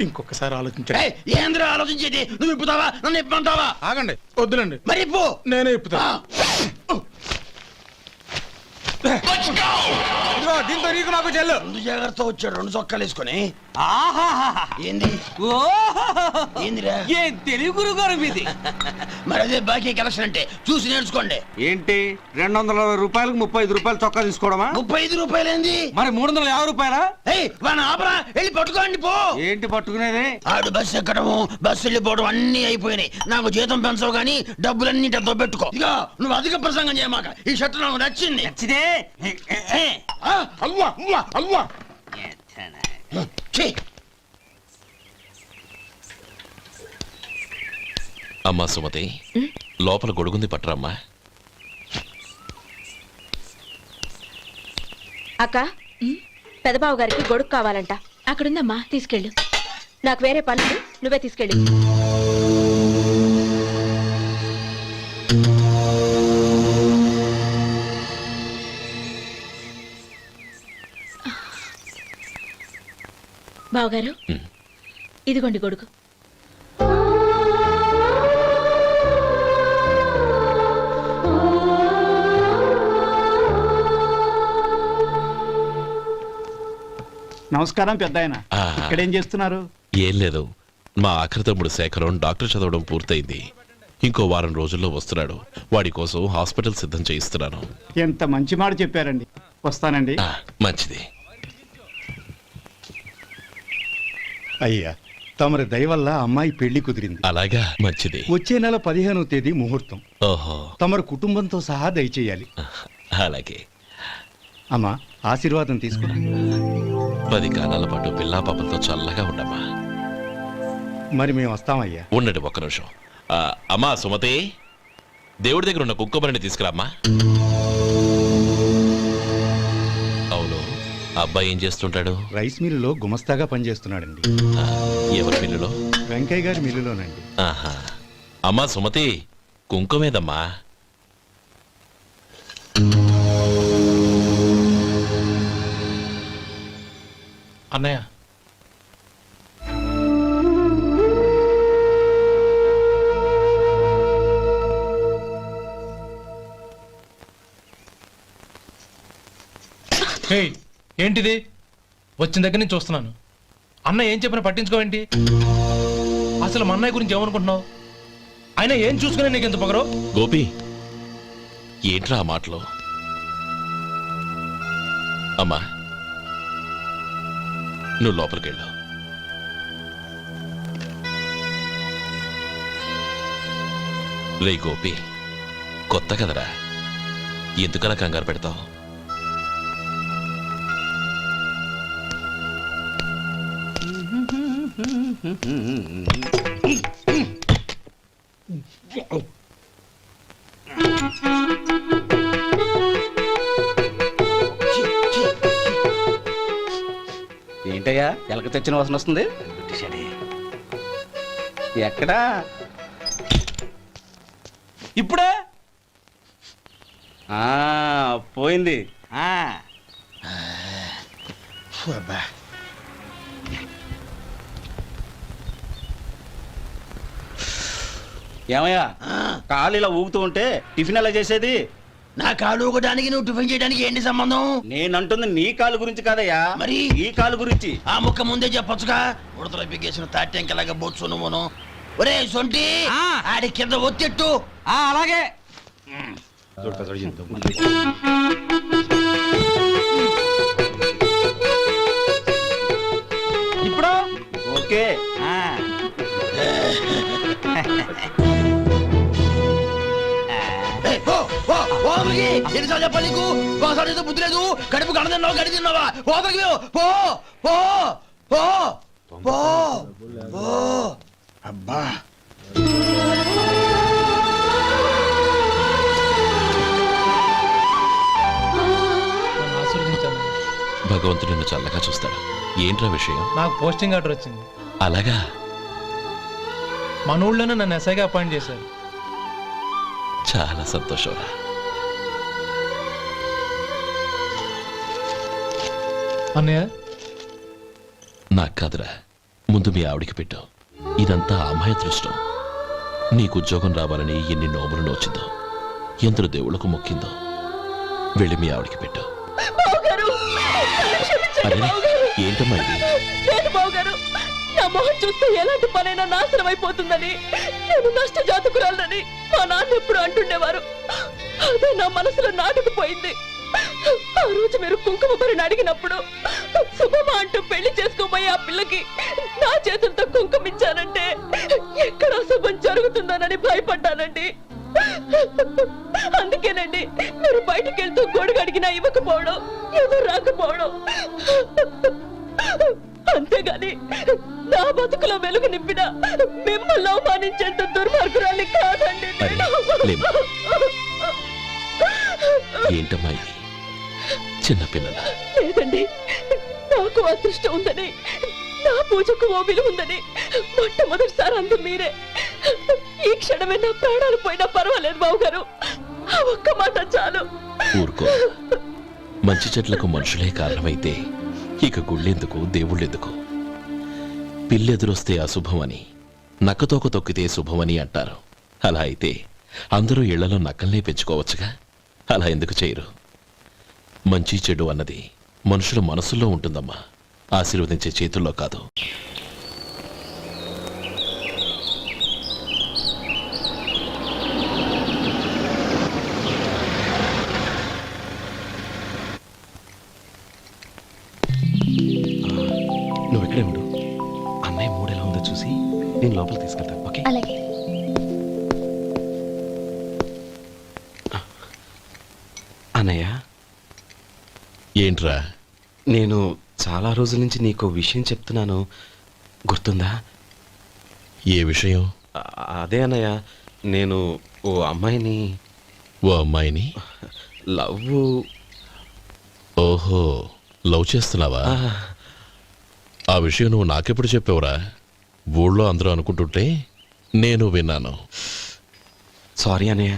ఇంకొకసారి ఆలోచించండి. ఏంద్ర ఆలోచించేది? నువ్వు ఇప్పుతావా, నన్ను ఇప్పమంటావా? ఆగండి, వద్దులండి. మరి ఇప్పు. నేనే ఇప్పుతా. దీంతో నీకు నాకు చెల్లు. 2 జాగ్రత్త వచ్చాడు, 2 చొక్కాలు వేసుకొని. ఏంది ఏందిరా? ఏ తెలుగు గురువు గారు మీది? మరి అదే బాకీ కలెక్షన్ అంటే చూసి నేర్చుకోండి. ఏంటి 220 రూపాయలకు 35 రూపాయలు చొక్కా తీసుకోవడమా? 35 రూపాయలు ఏంది? మరి 350 రూపాయలా? వాడిని ఆపరా, వెళ్ళి పట్టుకోండి పో. ఏంటి పట్టుకునేది? ఆడు బస్సు ఎక్కడము, బస్సు వెళ్ళిపోవడం అన్ని అయిపోయినాయి. నాకు జీతం పెంచవు గానీ డబ్బులన్నీ దొబ్బెట్టుకో. ఇక నువ్వు అధిక ప్రసంగం చేయమాక. ఈ షర్ట్ నాకు నచ్చింది. నచ్చిదే. అవ్వా అవ్వా అవ్వా. అమ్మా సుమతి, లోపల గొడుగుంది పట్టరమ్మా. అక్క, పెదబాబు గారికి గొడుగు కావాలంట. అక్కడుందమ్మా, తీసుకెళ్ళు. నాకు వేరే పనులు, నువ్వే తీసుకెళ్ళి. బావగారు, ఇదిగోండి గొడుగు. నమస్కారం పెద్ద ఆయన. ఇక్కడేం చేస్తున్నారు? ఏం లేదు, మా ఆఖరి తమ్ముడు శేఖరం డాక్టర్ చదవడం పూర్తయింది. ఇంకో వారం రోజుల్లో వస్తున్నాడు. వాడి కోసం హాస్పిటల్ సిద్ధం చేయిస్తున్నాను. ఎంత మంచి మాట చెప్పారండి. వస్తానండి. మంచిది. అయ్యా, తమరి దయ వల్ల అమ్మాయి పెళ్లి కుదిరింది. అలాగా, మంచిది. వచ్చే నెల 15వ తేదీ ముహూర్తం. ఓహో. తమరు కుటుంబంతో సహా దయచేయాలి. అలాగే. అమ్మా, ఆశీర్వాదం తీసుకో. 10 కాలాల పాటు పిల్లా పాపలతో చల్లగా ఉండమ్మా. మరి మేము వస్తామయ్యా. ఉండండి ఒక్క నిమిషం. అమ్మా సుమతి, దేవుడి దగ్గర ఉన్న కుక్కబరిని తీసుకురామ్మా. అవును, అబ్బాయి ఏం చేస్తుంటాడు? రైస్ మిల్లులో గుమస్తాగా పనిచేస్తున్నాడండి. ఎవరి మిల్లులో? వెంకయ్య గారి మిల్లులోనండి. ఆహా. అమ్మా సుమతి, కుంకుమేదమ్మా? అన్నయ్య, ఏంటిది? వచ్చిన దగ్గర నుంచి చూస్తున్నాను. అన్న ఏం చెప్పినా పట్టించుకోవేంటి? అసలు మా అన్నయ్య గురించి ఏమనుకుంటున్నావు? అయినా ఏం చూసుకునే నీకు ఎంత పొగరు? గోపి, ఏంట్రా ఆ మాటలు? అమ్మా, నువ్వు లోపలికెళ్ళు. రే గోపి, కొత్త కదరా, ఎందుకలా కంగారు పెడతావు? ఏంటయ్యా ఎలక తెచ్చిన వాసన వస్తుంది? ఎక్కడా? ఇప్పుడే పోయింది. ఏమయ్యా, కాలు ఇలా ఊగుతూ ఉంటే టిఫిన్ ఎలా చేసేది? నా కాలు ఊగడానికి నువ్వు టిఫిన్ చేయడానికి ఏంటి సంబంధం? నేనంటుంది నీ కాలు గురించి కాదయ్యా, మరి ఈ కాలు గురించి. ఆ ముక్క ముందే చెప్పొచ్చుగా. ఉడతలో బిగ్గేసిన తాటెంకలాగా బొచ్చు నువ్వును. ఒరే సొంటి, ఆడి కింద ఒత్తిట్టు. అలాగే. ఇప్పుడు ఓకే. ఎన్నిసార్లు చెప్పాలి నీకు? ఒకసారి బుద్ధి లేదు. కడుపు గడ తిన్నావు, గడి తిన్నావా? పోతకి పో పో పో పో పో. అబ్బా, భగవంతుడు నిన్ను చల్లగా చూస్తాడు. ఏంట్రా విషయం? నాకు పోస్టింగ్ ఆర్డర్ వచ్చింది. అలాగా? మన ఊళ్ళోనే నన్ను ఎస్ఐగా అపాయింట్ చేశారు. చాలా సంతోషంరా. అన్నయ్య, నాకు కాదురా, ముందు మీ ఆవిడికి పెట్టు. ఇదంతా అమ్మాయి అదృష్టం. నీకు ఉద్యోగం రావాలని ఎన్ని నోములు నోచిందో, ఎందరు దేవుళ్లకు మొక్కిందో. వెళ్ళి మీ ఆవిడికి పెట్టు. అరే, ఏంటమ్మా ఇది? నా మొహం చూస్తే ఎలాంటి పనైనా నాశనం అయిపోతుందని, నేను నష్ట జాతకురాలని మా నాన్న ఎప్పుడు అంటుండేవారు. అదే నా మనసులో నాటుకుపోయింది. ఆ రోజు మీరు కుంకుమ భరిని అడిగినప్పుడు శుభమా అంటూ పెళ్లి చేసుకోబోయే ఆ పిల్లకి నా చేతులతో కుంకుమ ఇచ్చానంటే ఎక్కడ శుభం జరుగుతుందోనని భయపడ్డానండి. అందుకేనండి మీరు బయటికి వెళ్తూ గొడుగు అడిగినా ఇవ్వకపోవడం, ఎవరు రాకపోవడం. అంతేగాని నా బతుకులో వెలుగు నింపిన మిమ్మల్ని అవమానించేంత దుర్మార్గురాలి కాదండి. ఏంటమ్మా ఇది? చిన్నపిల్లల లేదండి, నాకు అదృష్టం ఉందని, నా పూజకు ఓ విలువ ఉందని మొట్టమొదటిసారి అందు మీరే. ఈ క్షణమే నా ప్రాణాలు పోయినా పర్వాలేదు బావగారు. ఆ ఒక్క మాట చాలు. ఊరుకో. మంచి చెట్లకు మనుషులే కారణమైతే ఇక గుళ్ళెందుకు, దేవుళ్ళెందుకు? పిల్లెదురొస్తే అశుభమని, నక్కతోక తొక్కితే శుభమని అంటారు. అలా అయితే అందరూ ఇళ్లలో నక్కల్నే పెంచుకోవచ్చుగా. అలా ఎందుకు చేయరు? మంచి చెడు అన్నది మనుషుల మనసుల్లో ఉంటుందమ్మా, ఆశీర్వదించే చేతుల్లో కాదు. నువ్వు ఇక్కడే ఉండు. అన్నయ్య మూడు ఎలా ఉందో చూసి నేను లోపల తీసుకెళ్తాను. ఓకే? అలాగే. అన్నయ్య, ఏంట్రా? నేను చాలా రోజుల నుంచి నీకు విషయం చెప్తున్నాను, గుర్తుందా? ఏ విషయం? అదే అన్నయ్య, నేను ఓ అమ్మాయిని లవ్. ఓహో, లవ్ చేస్తున్నావా? ఆ విషయం నువ్వు నాకెప్పుడు చెప్పావురా? ఊళ్ళో అందరూ అనుకుంటుంటే నేను విన్నాను. సారీ అన్నయ్య,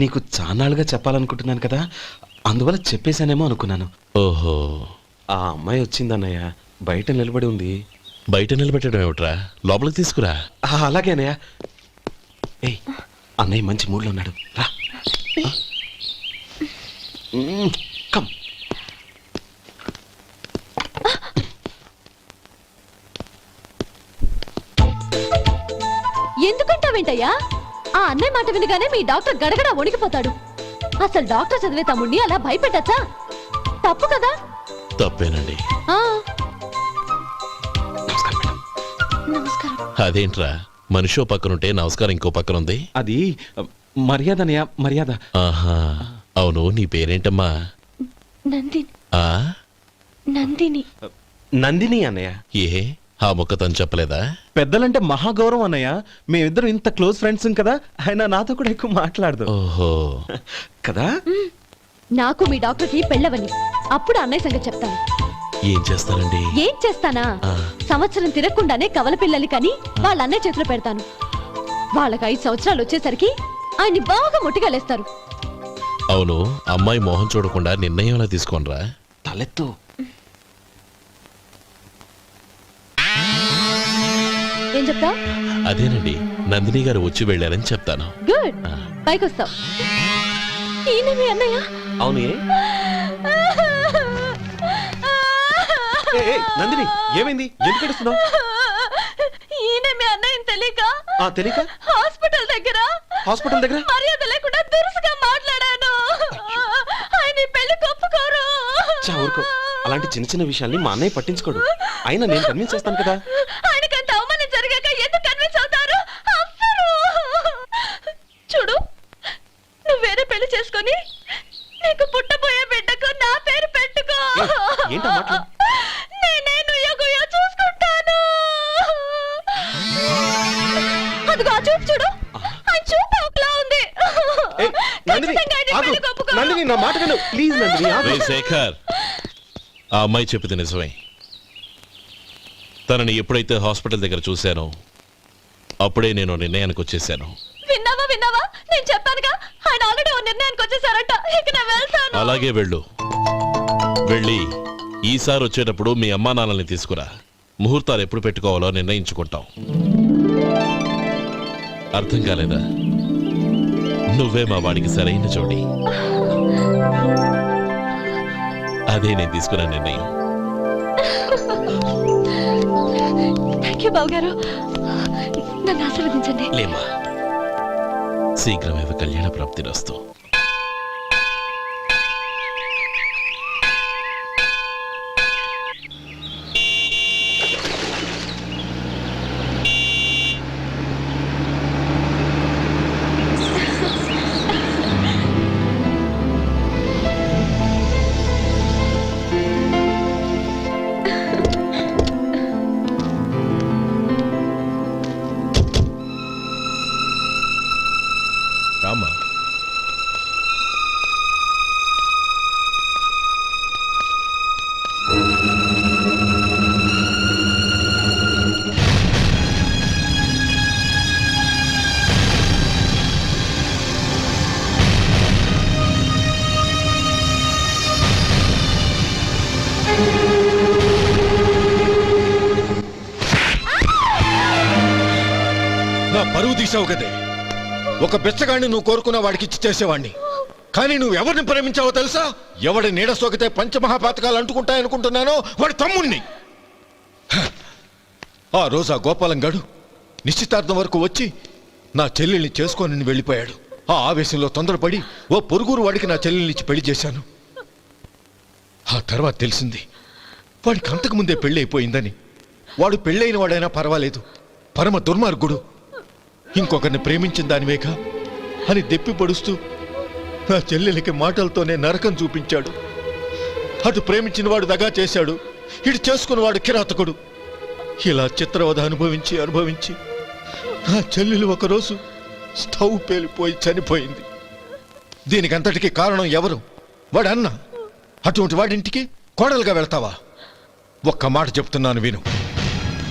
నీకు చాన్నాళ్ళుగా చెప్పాలనుకుంటున్నాను కదా, అందువల్ల చెప్పేశానేమో అనుకున్నాను. ఓహో, ఆ అమ్మాయి వచ్చిందన్నయ్య, బయట నిలబడి ఉంది. బయట నిలబెట్టడం ఏమిట్రా, లోపలికి తీసుకురా. అలాగే అన్నయ్య. ఏయ్, అన్నయ్య మంచి మూడ్లో ఉన్నాడు, రా. కమ్. ఎందుకంటావేంటయ్యా? ఆ అన్నయ్య మాట వినగానే మీ డాక్టర్ గడగడ వణికిపోతాడు. అసలు డాక్టర్ చదివే తమ్ముడిని అలా భయపెట్టచ్చా? తప్పు కదా. తప్పేనండి. ఆ, నమస్కారం. అదేంట్రా, మనిషో పక్కనుంటే నమస్కారం ఇంకో పక్కన ఉంది? అది మర్యాద అన్నయ్య, మర్యాద. ఆహా, అవును, నీ పేరేంటమ్మా? నందిని. ఆ నందిని. నందిని అన్నయ్య. ఏ, ఆ ముక్క తను చెప్పలేదా? పెద్దలంటే మహాగౌరవం అన్నయ్య. మేమిద్దరం ఇంత క్లోజ్ ఫ్రెండ్స్ కదా, ఆయన నాతో కూడా ఎక్కువ మాట్లాడదు. ఓహో, కదా. నాకు మీ డాక్టర్కి పెళ్ళవని, అప్పుడు అన్నయ్య సంగతి చెప్తాను. ఏం చేస్తారండి? ఏం చేస్తానా? సంవత్సరం తిరగకుండానే కవల పిల్లలు కని వాళ్ళ అన్నయ్య చేతిలో పెడతాను. వాళ్ళకి 5 సంవత్సరాలు వచ్చేసరికి ఆయన్ని బాగా ముట్టిగలేస్తారు. అవును, అమ్మాయి మోహం చూడకుండా నిర్ణయం ఎలా తీసుకోనరా? తలెత్తు. ఏం చెప్తా? అదేనండి, నందిని గారు వచ్చి వెళ్ళారని చెప్తాను. గుడ్, పైకొస్తావు. ఈయన మీ అన్నయ్య? అవును. నందిని, ఏమైంది? ఎందుకు ఏడుస్తున్నావు? ఈయన మీ అన్నయ్యని తెలియక తెలియక హాస్పిటల్ దగ్గర మర్యాద లేకుండా దురుసుగా మాట్లాడాను. ఆయన ఈ పెళ్లి ఒప్పుకోరు. ఊరుకో, అలాంటి చిన్న చిన్న విషయాల్ని మా అన్నయ్య పట్టించుకోడు. అయినా నేను కన్విన్స్ చేస్తాను కదా. ఆయనకంత అవమానం జరిగాక ఎందుకు కన్విన్స్ అవుతారు? అవ్వరు. చూడు, నువ్వు వేరే పెళ్లి చేసుకొని నీకు పుట్టబోయే బిడ్డకు నా పేరు పెట్టుకో. ఏంటో మాట్లాడు. నేనే నుయ్యో చూసుకుంటాను. అదిగో ఆ చూపు చూడు, ఆ చూపు ఒకలా ఉంది. ఖచ్చితంగా ఆయన పెళ్లికి ఒప్పుకోరు. నందిని, నా మాట విను ప్లీజ్. నందిని, రేయ్ శేఖర్, ఆ అమ్మాయి చెప్పింది నిజమే. తనని ఎప్పుడైతే హాస్పిటల్ దగ్గర చూశానో అప్పుడే నేను నిర్ణయానికి వచ్చేసాను. విన్నావా? నేను చెప్పానుగా, ఆయన ఆల్రెడీ ఓ నిర్ణయానికి వచ్చేసారట. ఇక నేను వెళ్తాను. అలాగే వెళ్ళు. వెళ్ళి ఈసారి వచ్చేటప్పుడు మీ అమ్మా నాన్నల్ని తీసుకురా. ముహూర్తాలు ఎప్పుడు పెట్టుకోవాలో నిర్ణయించుకుంటాం. అర్థం కాలేదా? నువ్వే మా వాడికి సరైన జోడి. అదే నేను తీసుకున్న నిర్ణయం. థ్యాంక్ యూ బావగారు, నన్ను ఆశీర్వదించండి. లేమా, శీఘ్రమేవ కళ్యాణ ప్రాప్తిరస్తు. రామా, నా పరువు తీసావు కదే. ఒక బెచ్చగాడిని నువ్వు కోరుకున్న వాడికి ఇచ్చి చేసేవాడిని. కానీ నువ్వు ఎవరిని ప్రేమించావో తెలుసా? ఎవడి నీడ సోకితే పంచమహాపాతకాలు అంటుకుంటాయనుకుంటున్నానో వాడి తమ్ముణ్ణి. ఆ రోజు ఆ గోపాలం గడు నిశ్చితార్థం వరకు వచ్చి నా చెల్లెల్ని చేసుకొని వెళ్ళిపోయాడు. ఆ ఆవేశంలో తొందరపడి ఓ పొరుగురు వాడికి నా చెల్లెల్నిచ్చి పెళ్లి చేశాను. ఆ తర్వాత తెలిసింది వాడికి అంతకుముందే పెళ్లి అయిపోయిందని. వాడు పెళ్ళైన వాడైనా పర్వాలేదు, పరమ దుర్మార్గుడు. ఇంకొకరిని ప్రేమించిన దానివేగా అని దెప్పి పడుస్తూ నా చెల్లెలకి మాటలతోనే నరకం చూపించాడు. అటు ప్రేమించిన వాడు దగా చేశాడు, ఇటు చేసుకున్నవాడు కిరాతకుడు. ఇలా చిత్రవధ అనుభవించి నా చెల్లెలు ఒకరోజు స్టవ్ పేలిపోయి చనిపోయింది. దీనికంతటికి కారణం ఎవరు? వాడు అన్న. అటువంటి వాడింటికి కోడలుగా వెళ్తావా? ఒక్క మాట చెప్తున్నాను విను.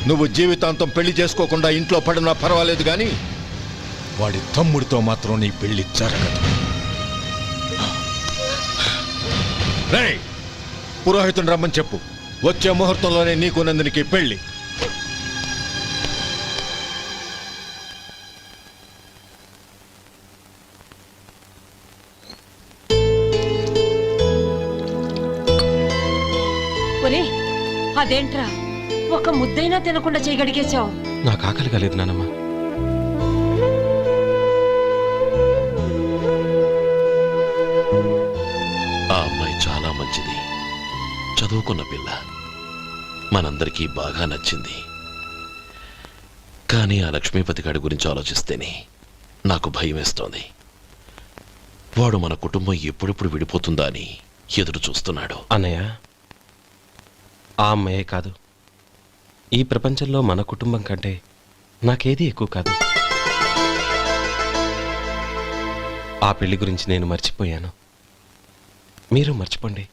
నువ్వు జీవితాంతం పెళ్లి చేసుకోకుండా ఇంట్లో పడినా పర్వాలేదు, కానీ వాడి తమ్ముడితో మాత్రం నీ పెళ్లి జరగదు. రేయ్, పురోహితుని రమ్మని చెప్పు. వచ్చే ముహూర్తంలోనే నీకు నందినికి పెళ్లి. ఒరే అదేంట్రా ఒక ముద్దైనా తినకుండా చేయగడిగేశావు. నాకు ఆకలి కాలేదు నానమ్మ. ఆ అమ్మాయి చాలా మంచిది, చదువుకున్న పిల్ల, మనందరికీ బాగా నచ్చింది. కానీ ఆ లక్ష్మీపతి గారి గురించి ఆలోచిస్తేనే నాకు భయం వేస్తోంది. వాడు మన కుటుంబం ఎప్పుడెప్పుడు విడిపోతుందా అని ఎదురు చూస్తున్నాడు. అన్నయ్య, ఆ అమ్మాయే కాదు, ఈ ప్రపంచంలో మన కుటుంబం కంటే నాకేది ఎక్కువ కాదు. ఆ పెళ్లి గురించి నేను మర్చిపోయాను, మీరు మర్చిపోండి.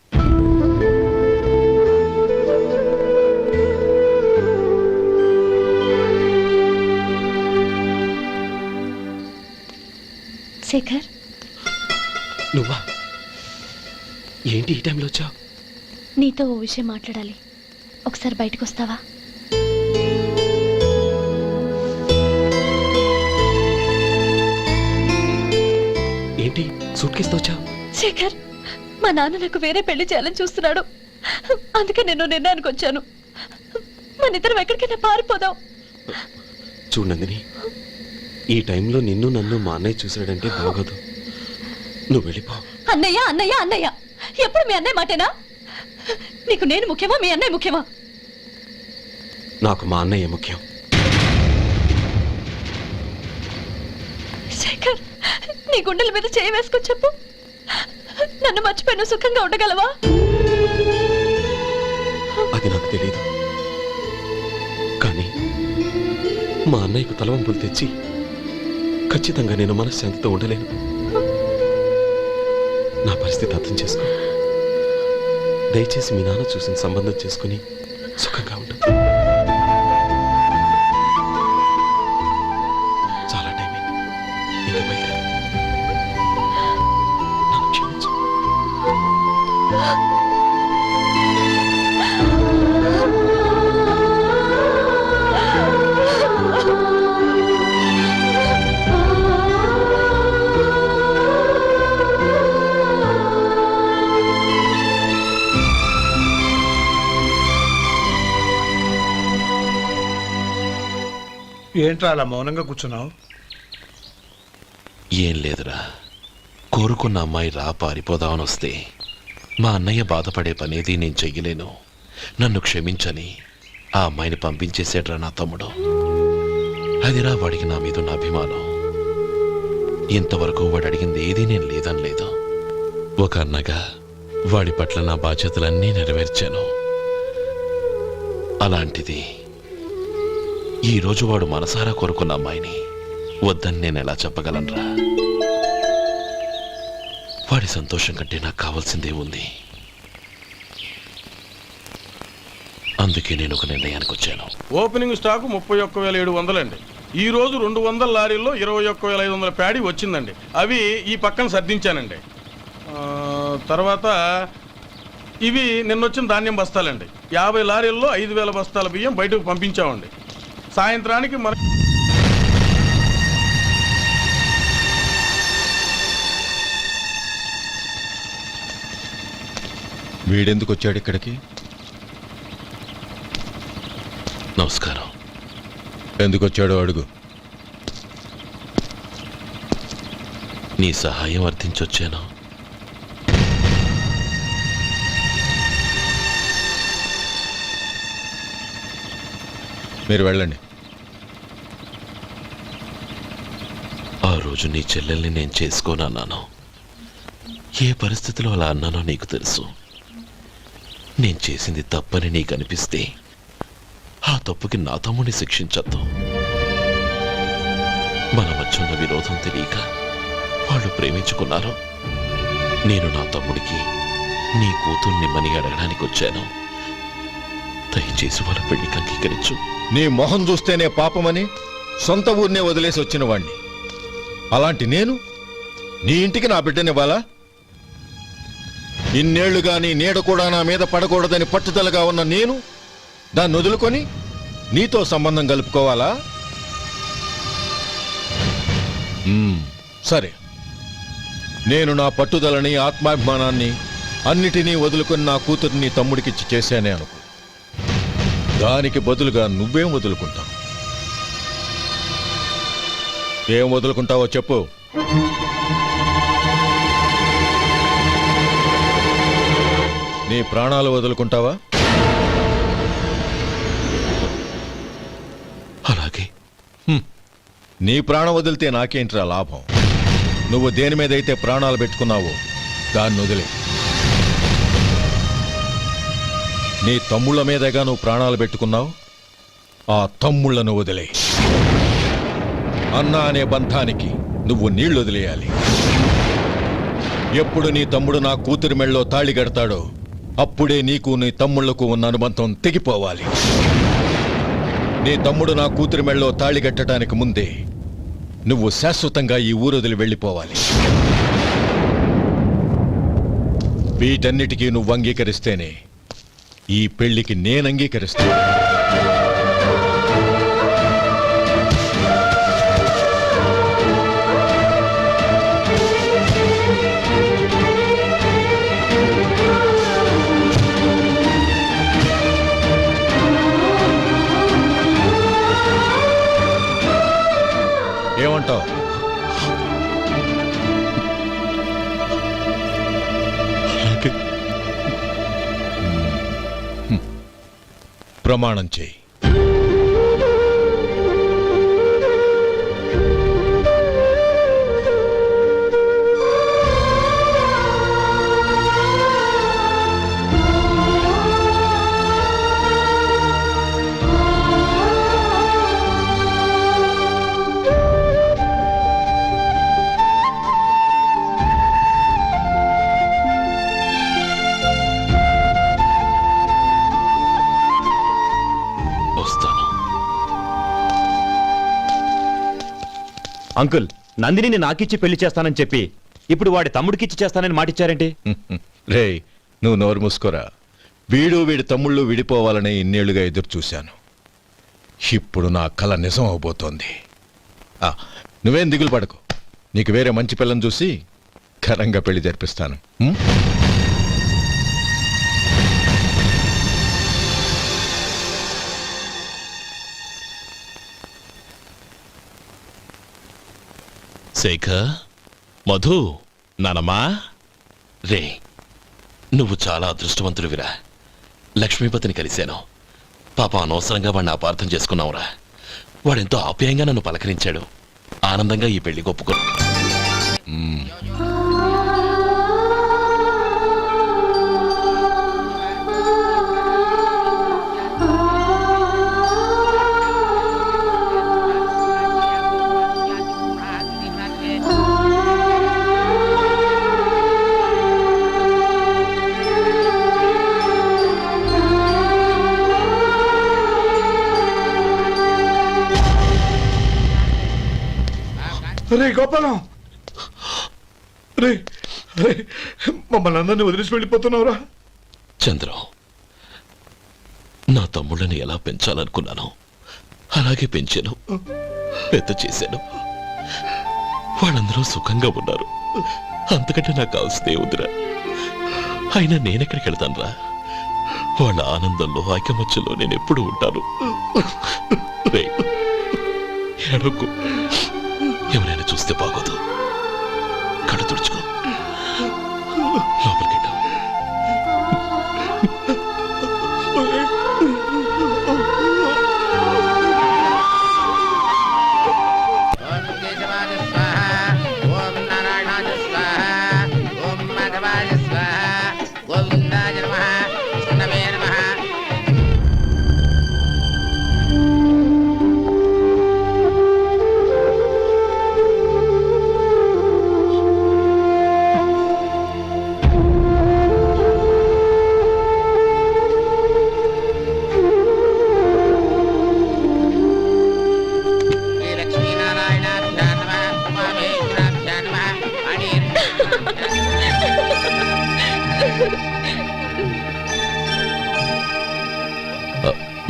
శేఖర్, నువ్వా? ఏంటి ఈ టైంలో వచ్చావు? నీతో ఓ విషయం మాట్లాడాలి. ఒకసారి బయటకు వస్తావా? ఏంటి సూట్ కేసుతో వచ్చావు? శేఖర్, మా నాన్న నాకు వేరే పెళ్లి చేయాలని చూస్తున్నాడు. అందుకే నేను నిర్ణయానికి వచ్చాను. మన ఇద్దరం ఎక్కడికైనా పారిపోదాం. చూడు నందిని, ఈ టైంలో నిన్ను నన్ను మా అన్నయ్య చూశాడంటే బాగోదు. నువ్వు వెళ్ళిపో. అన్నయ్య అన్నయ్య అన్నయ్య, ఎప్పుడు మీ అన్నయ్య మాటేనా? నీకు నేను ముఖ్యమా, మీ అన్నయ్య ముఖ్యమా? నాకు మా అన్నయ్య ముఖ్యం. శేఖర్, నీ గుండెల మీద చేయి వేసుకొని చెప్పు, నన్ను మర్చిపోయి సుఖంగా ఉండగలవా? అది నాకు తెలియదు, కానీ మా అన్నయ్యకు తలవంపులు తెచ్చి ఖచ్చితంగా నేను మనశ్శాంతితో ఉండలేను. నా పరిస్థితి అర్థం చేసుకో. దయచేసి మీ నాన్న చూసిన సంబంధం చేసుకుని సుఖంగా ఉండు. చాలా టైం అయింది, ఇంకా బయలుదేరు. నన్ను క్షమించు. ఏంట్రా అలా మౌనంగా కూర్చున్నావు? ఏం లేదురా, కోరుకున్న అమ్మాయి రా పారిపోదామని వస్తే మా అన్నయ్య బాధపడే పనేది నేను చెయ్యలేను, నన్ను క్షమించని ఆ అమ్మాయిని పంపించేసాడ్రా నా తమ్ముడు. అదిరా వాడికి నా మీద ఉన్న అభిమానం. ఇంతవరకు వాడు అడిగింది ఏదీ నేను లేదనలేదు. ఒక అన్నగా వాడి పట్ల నా బాధ్యతలన్నీ నెరవేర్చాను. అలాంటిది ఈరోజు వాడు మనసారా కోరుకున్న అమ్మాయిని వద్దని నేను ఎలా చెప్పగలనురా? వాడి సంతోషం కంటే నాకు కావాల్సిందే ఉంది. అందుకే నేను ఒక నిర్ణయానికి వచ్చాను. ఓపెనింగ్ స్టాకు 31,700 అండి. ఈ రోజు 200 లారీల్లో 21,500 ప్యాడీ వచ్చిందండి. అవి ఈ పక్కన సర్దించానండి. తర్వాత ఇవి నిన్నొచ్చిన ధాన్యం బస్తాలండి. 50 లారీల్లో 5,000 బస్తాల బియ్యం బయటకు పంపించామండి. సాయంత్రానికి మన వీడెందుకు వచ్చాడు ఇక్కడికి? నమస్కారం. ఎందుకు వచ్చాడో అడుగు. నీ సహాయం అర్థించొచ్చాను. మీరు వెళ్ళండి. ఆ రోజు నీ చెల్లెల్ని నేను చేసుకోనన్నాను. ఏ పరిస్థితిలో అలా అన్నానో నీకు తెలుసు. నేను చేసింది తప్పని నీకు అనిపిస్తే ఆ తప్పుకి నా తమ్ముడిని శిక్షించద్దు. మన మధ్య ఉన్న విరోధం తెలియక వాళ్ళు ప్రేమించుకున్నారు. నేను నా తమ్ముడికి నీ కూతుర్నిమ్మని అడగడానికి వచ్చాను. దయచేసి వాళ్ళ పెళ్లికి అంగీకరించు. నీ మొహం చూస్తేనే పాపమని సొంత ఊరినే వదిలేసి వచ్చిన వాణ్ణి. అలాంటి నేను నీ ఇంటికి నా బిడ్డనివ్వాలా? ఇన్నేళ్లుగా నీ నీడ కూడా నా మీద పడకూడదని పట్టుదలగా ఉన్న నేను దాన్ని వదులుకొని నీతో సంబంధం కలుపుకోవాలా? సరే, నేను నా పట్టుదలని, ఆత్మాభిమానాన్ని అన్నిటినీ వదులుకొని నా కూతుర్ని తమ్ముడికిచ్చి చేశానే అనుకో. దానికి బదులుగా నువ్వేం వదులుకుంటావు? ఏం వదులుకుంటావో చెప్పు. నీ ప్రాణాలు వదులుకుంటావా? అలాగే. నీ ప్రాణం వదిలితే నాకేంట్రా లాభం? నువ్వు దేని మీదైతే ప్రాణాలు పెట్టుకున్నావో దాన్ని వదిలే. నీ తమ్ముళ్ళ మీదగా నువ్వు ప్రాణాలు పెట్టుకున్నావు, ఆ తమ్ముళ్లను వదిలే. అన్న అనే బంధానికి నువ్వు నీళ్లు వదిలేయాలి. ఎప్పుడు నీ తమ్ముడు నా కూతురి మెళ్ళలో తాళి కడతాడో అప్పుడే నీకు నీ తమ్ముళ్లకు ఉన్న అనుబంధం తెగిపోవాలి. నీ తమ్ముడు నా కూతురి మెళ్ళలో తాళి కట్టడానికి ముందే నువ్వు శాశ్వతంగా ఈ ఊరొదిలి వెళ్ళిపోవాలి. వీటన్నిటికీ నువ్వు అంగీకరిస్తేనే ఈ పెళ్లికి నేను అంగీకరిస్తాను. ఏమంటావు? ప్రమాణం చేయి. అంకుల్, నందిని నాకిచ్చి పెళ్లి చేస్తానని చెప్పి ఇప్పుడు వాడి తమ్ముడికిచ్చి చేస్తానని మాటిచ్చారేంటి? రే, నువ్వు నోరు మూసుకోరా. వీడి తమ్ముళ్ళు విడిపోవాలని ఇన్నేళ్లుగా ఎదురు చూశాను. ఇప్పుడు నా కల నిజం అవబోతోంది. నువ్వేం దిగులు పడకు. నీకు వేరే మంచి పిల్లని చూసి ఘనంగా పెళ్లి జరిపిస్తాను. శేఖర్, మధు, నానమ్మా, రే, నువ్వు చాలా అదృష్టవంతుడివిరా. లక్ష్మీపతిని కలిశాను. పాప అనవసరంగా వాడిని అపార్థం చేసుకున్నావురా. వాడెంతో ఆప్యాయంగా నన్ను పలకరించాడు. ఆనందంగా ఈ పెళ్లి ఒప్పుకో. రే గోపాలం, రే రే, మమ్మల్ని అందరినీ వదిలేసి వెళ్ళిపోతున్నావురా? చంద్రం, నా తమ్ముళ్ళని ఎలా పెంచాలనుకున్నాను అలాగే పెంచాను, పెద్ద చేశాను. వాళ్ళందరూ సుఖంగా ఉన్నారు. అంతకంటే నాకు కావాల్సిందే ఉందిరా. అయినా నేనెక్కడికి వెళ్తానురా? వాళ్ళ ఆనందంలో, ఐకమత్యంలో నేను ఎప్పుడు ఉంటాను. ఎడకు, ఎవరైనా చూస్తే బాగోదు. కళ్ళు తుడుచుకో, లోపలికి వెళ్ళు.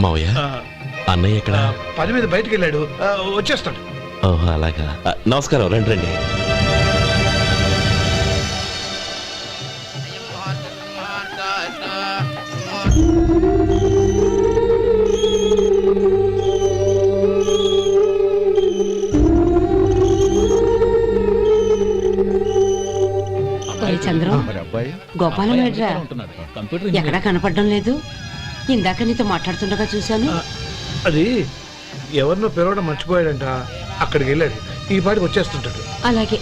మావయ్య అన్నయ్య ఎక్కడ పని మీద బయటికి వెళ్ళాడు వచ్చేస్తాడు. ఓహో అలాగా నమస్కారం రండి రండి. ఒరే చంద్రం, గోపాలం ఏడ్రా? ఎక్కడా కనపడడం లేదు. ఇందాక నీతో మాట్లాడుతుండగా చూశాను. అది ఎవరినో పిలవడం మర్చిపోయాడంట, అక్కడికి వెళ్ళాడు. ఈ పాటికి వచ్చేస్తుంటాడు. అలాగే.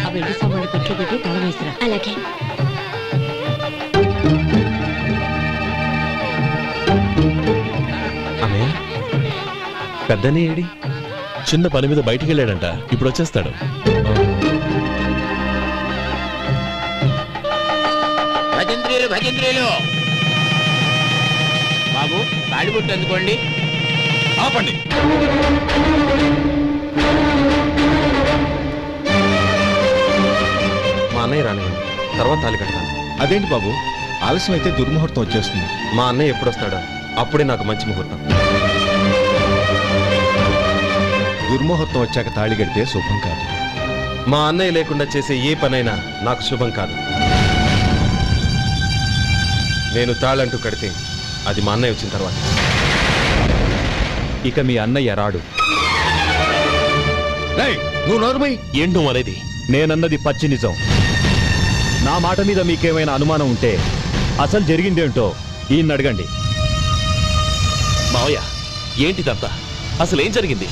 ఆ వెండి సామాన్లు పెట్టి పెట్టి తాళం వేసిరా. అలాగే. అన్నయ్య పెద్దని ఏడి? చిన్న పని మీద బయటికి వెళ్ళాడంట, ఇప్పుడు వచ్చేస్తాడు. భజంత్రీలు భజంత్రీలు బాబు తాడిబుట్టు అందుకోండి. ఆపండి. మా అన్నయ్య రానివ్వండి, తర్వాత తాళి కడతాను. అదేంటి బాబు, ఆలస్యం అయితే దుర్ముహూర్తం వచ్చేస్తుంది. మా అన్నయ్య ఎప్పుడు వస్తాడో అప్పుడే నాకు మంచి ముహూర్తం. దుర్ముహూర్తం వచ్చాక తాళి కడితే శుభం కాదు. మా అన్నయ్య లేకుండా చేసే ఏ పనైనా నాకు శుభం కాదు. నేను తాళంటూ కడితే అది మా అన్నయ్య వచ్చిన తర్వాత. ఇక మీ అన్నయ్య రాడు. నువ్వు నోరుమై. ఏంటో మరేది? నేనన్నది పచ్చి నిజం. నా మాట మీద మీకేమైనా అనుమానం ఉంటే అసలు జరిగిందేంటో ఈయన్ని అడగండి. మావయ్య ఏంటిదంతా? అసలు ఏం జరిగింది?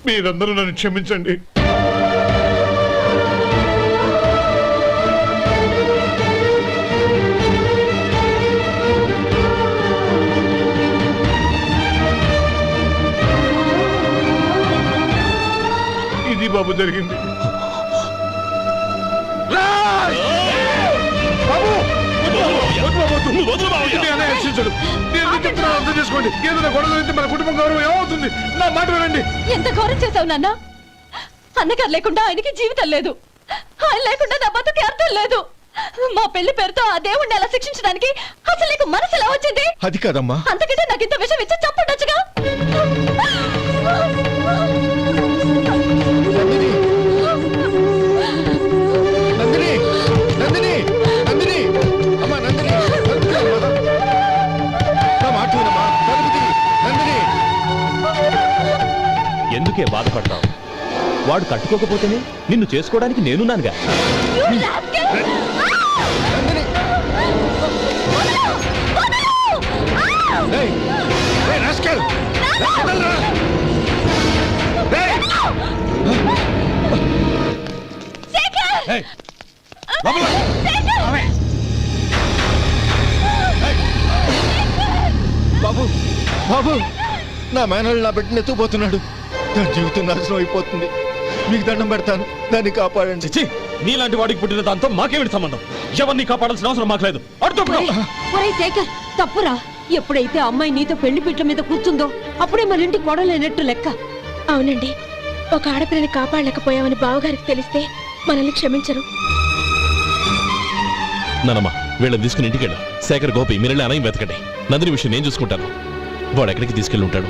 మీరందరూ నన్ను క్షమించండి. ఇది బాబు జరిగింది. అర్థం చేసుకోండి. ఏదైనా గొడవ అయితే మన కుటుంబం గౌరవం ఏమవుతుంది? నా మాట వినండి. ఎంత ఘోరం చేశావు నాన్న. అన్నగారు లేకుండా ఆయనకి జీవితం లేదు, ఆయన లేకుండా నా బతుకి అర్థం లేదు. మా పెళ్లి పేరుతో ఆ దేవుణ్ణి ఎలా శిక్షించడానికి అసలు నీకు మనసు ఎలా వచ్చింది? అది కాదమ్మా. అంతకంటే నాకు ఇంత విషయం ఇచ్చి చంపుండొచ్చుగా. నందిని, నందిని, నందిని, అమ్మా నందిని, తలుపు తీయమ్మా. నా మాట వినమ్మా, తలుపు తీ. నందిని. ఎందుకే బాధపడతావు? వాడు కట్టుకోకపోతేనే నిన్ను చేసుకోవడానికి నేనున్నానుగా. ఏయ్, ఏయ్, రాస్కెల్. వదలరా. ఏయ్. ఏయ్, లోపల. ఏయ్. బాబు, బాబు, నా మేనల్ని నా బిడ్డను ఎత్తుకుపోతున్నాడు. నా జీవితం నాశనం అయిపోతుంది. మీకు దండం పెడతాను, దాన్ని కాపాడండి. చిచ్చి, నీలాంటి వాడికి పుట్టిన దాంతో మాకేమిటి సంబంధం? ఎవరిని కాపాడాల్సిన అవసరం మాకు లేదు. ఒరే శేఖర్, తప్పురా. ఎప్పుడైతే అమ్మాయి నీతో పెళ్లి పీటల మీద కూర్చుందో అప్పుడే మన ఇంటి గొడవలేనట్టు లెక్క. అవునండి, ఒక ఆడపిల్లని కాపాడలేకపోయామని బావగారికి తెలిస్తే మనల్ని క్షమించరు. నానమ్మ వీళ్ళని తీసుకుని ఇంటికి వెళ్ళు. శేఖర్, గోపి మీరెళ్ళి అన్నయ్య వెతకండి. నందిని విషయం నేను చూసుకుంటాను. వాడు ఎక్కడికి తీసుకెళ్ళి ఉంటాడు?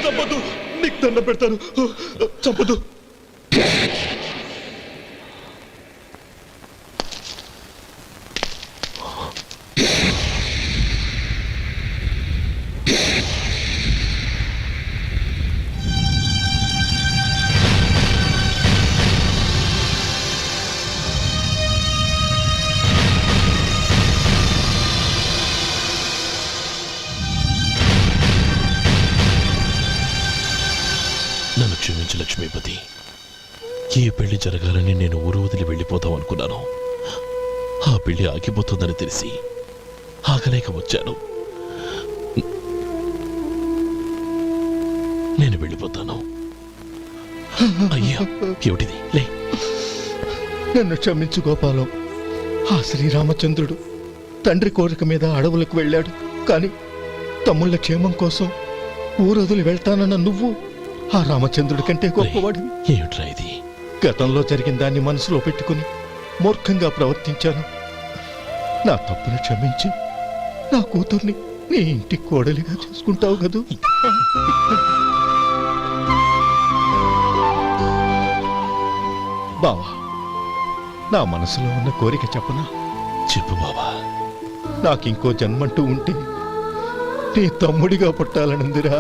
చంపదు, నీకు దండ పెడతాను, చంపదు. నన్ను క్షమించు లక్ష్మీపతి. ఏ పెళ్లి జరగాలని నేను ఊరు వదిలి వెళ్ళిపోతాం అనుకున్నాను. ఆ పెళ్లి ఆగిపోతుందని తెలిసి ఆగలేక వచ్చాను. నేను వెళ్ళిపోతాను. అయ్యా, ఏమిటిది? లే. నన్ను క్షమించు గోపాలం. ఆ శ్రీరామచంద్రుడు తండ్రి కోరిక మీద అడవులకు వెళ్ళాడు. కానీ తమ్ముళ్ళ క్షేమం కోసం ఊరొదిలి వెళ్తానన్న నువ్వు ఆ రామచంద్రుడి కంటే గొప్పవాడు. ఏమిట్రా ఇది? గతంలో జరిగిన దాన్ని మనసులో పెట్టుకుని మూర్ఖంగా ప్రవర్తించాను. నా తప్పును క్షమించి నా కూతుర్ని నీ ఇంటి కోడలిగా చూసుకుంటావు కదూ. బావా, నా మనసులో ఉన్న కోరిక చెప్పనా? చెప్పు బావా. నాకింకో జన్మంటూ ఉంటే నీ తమ్ముడిగా పుట్టాలనుందిరా.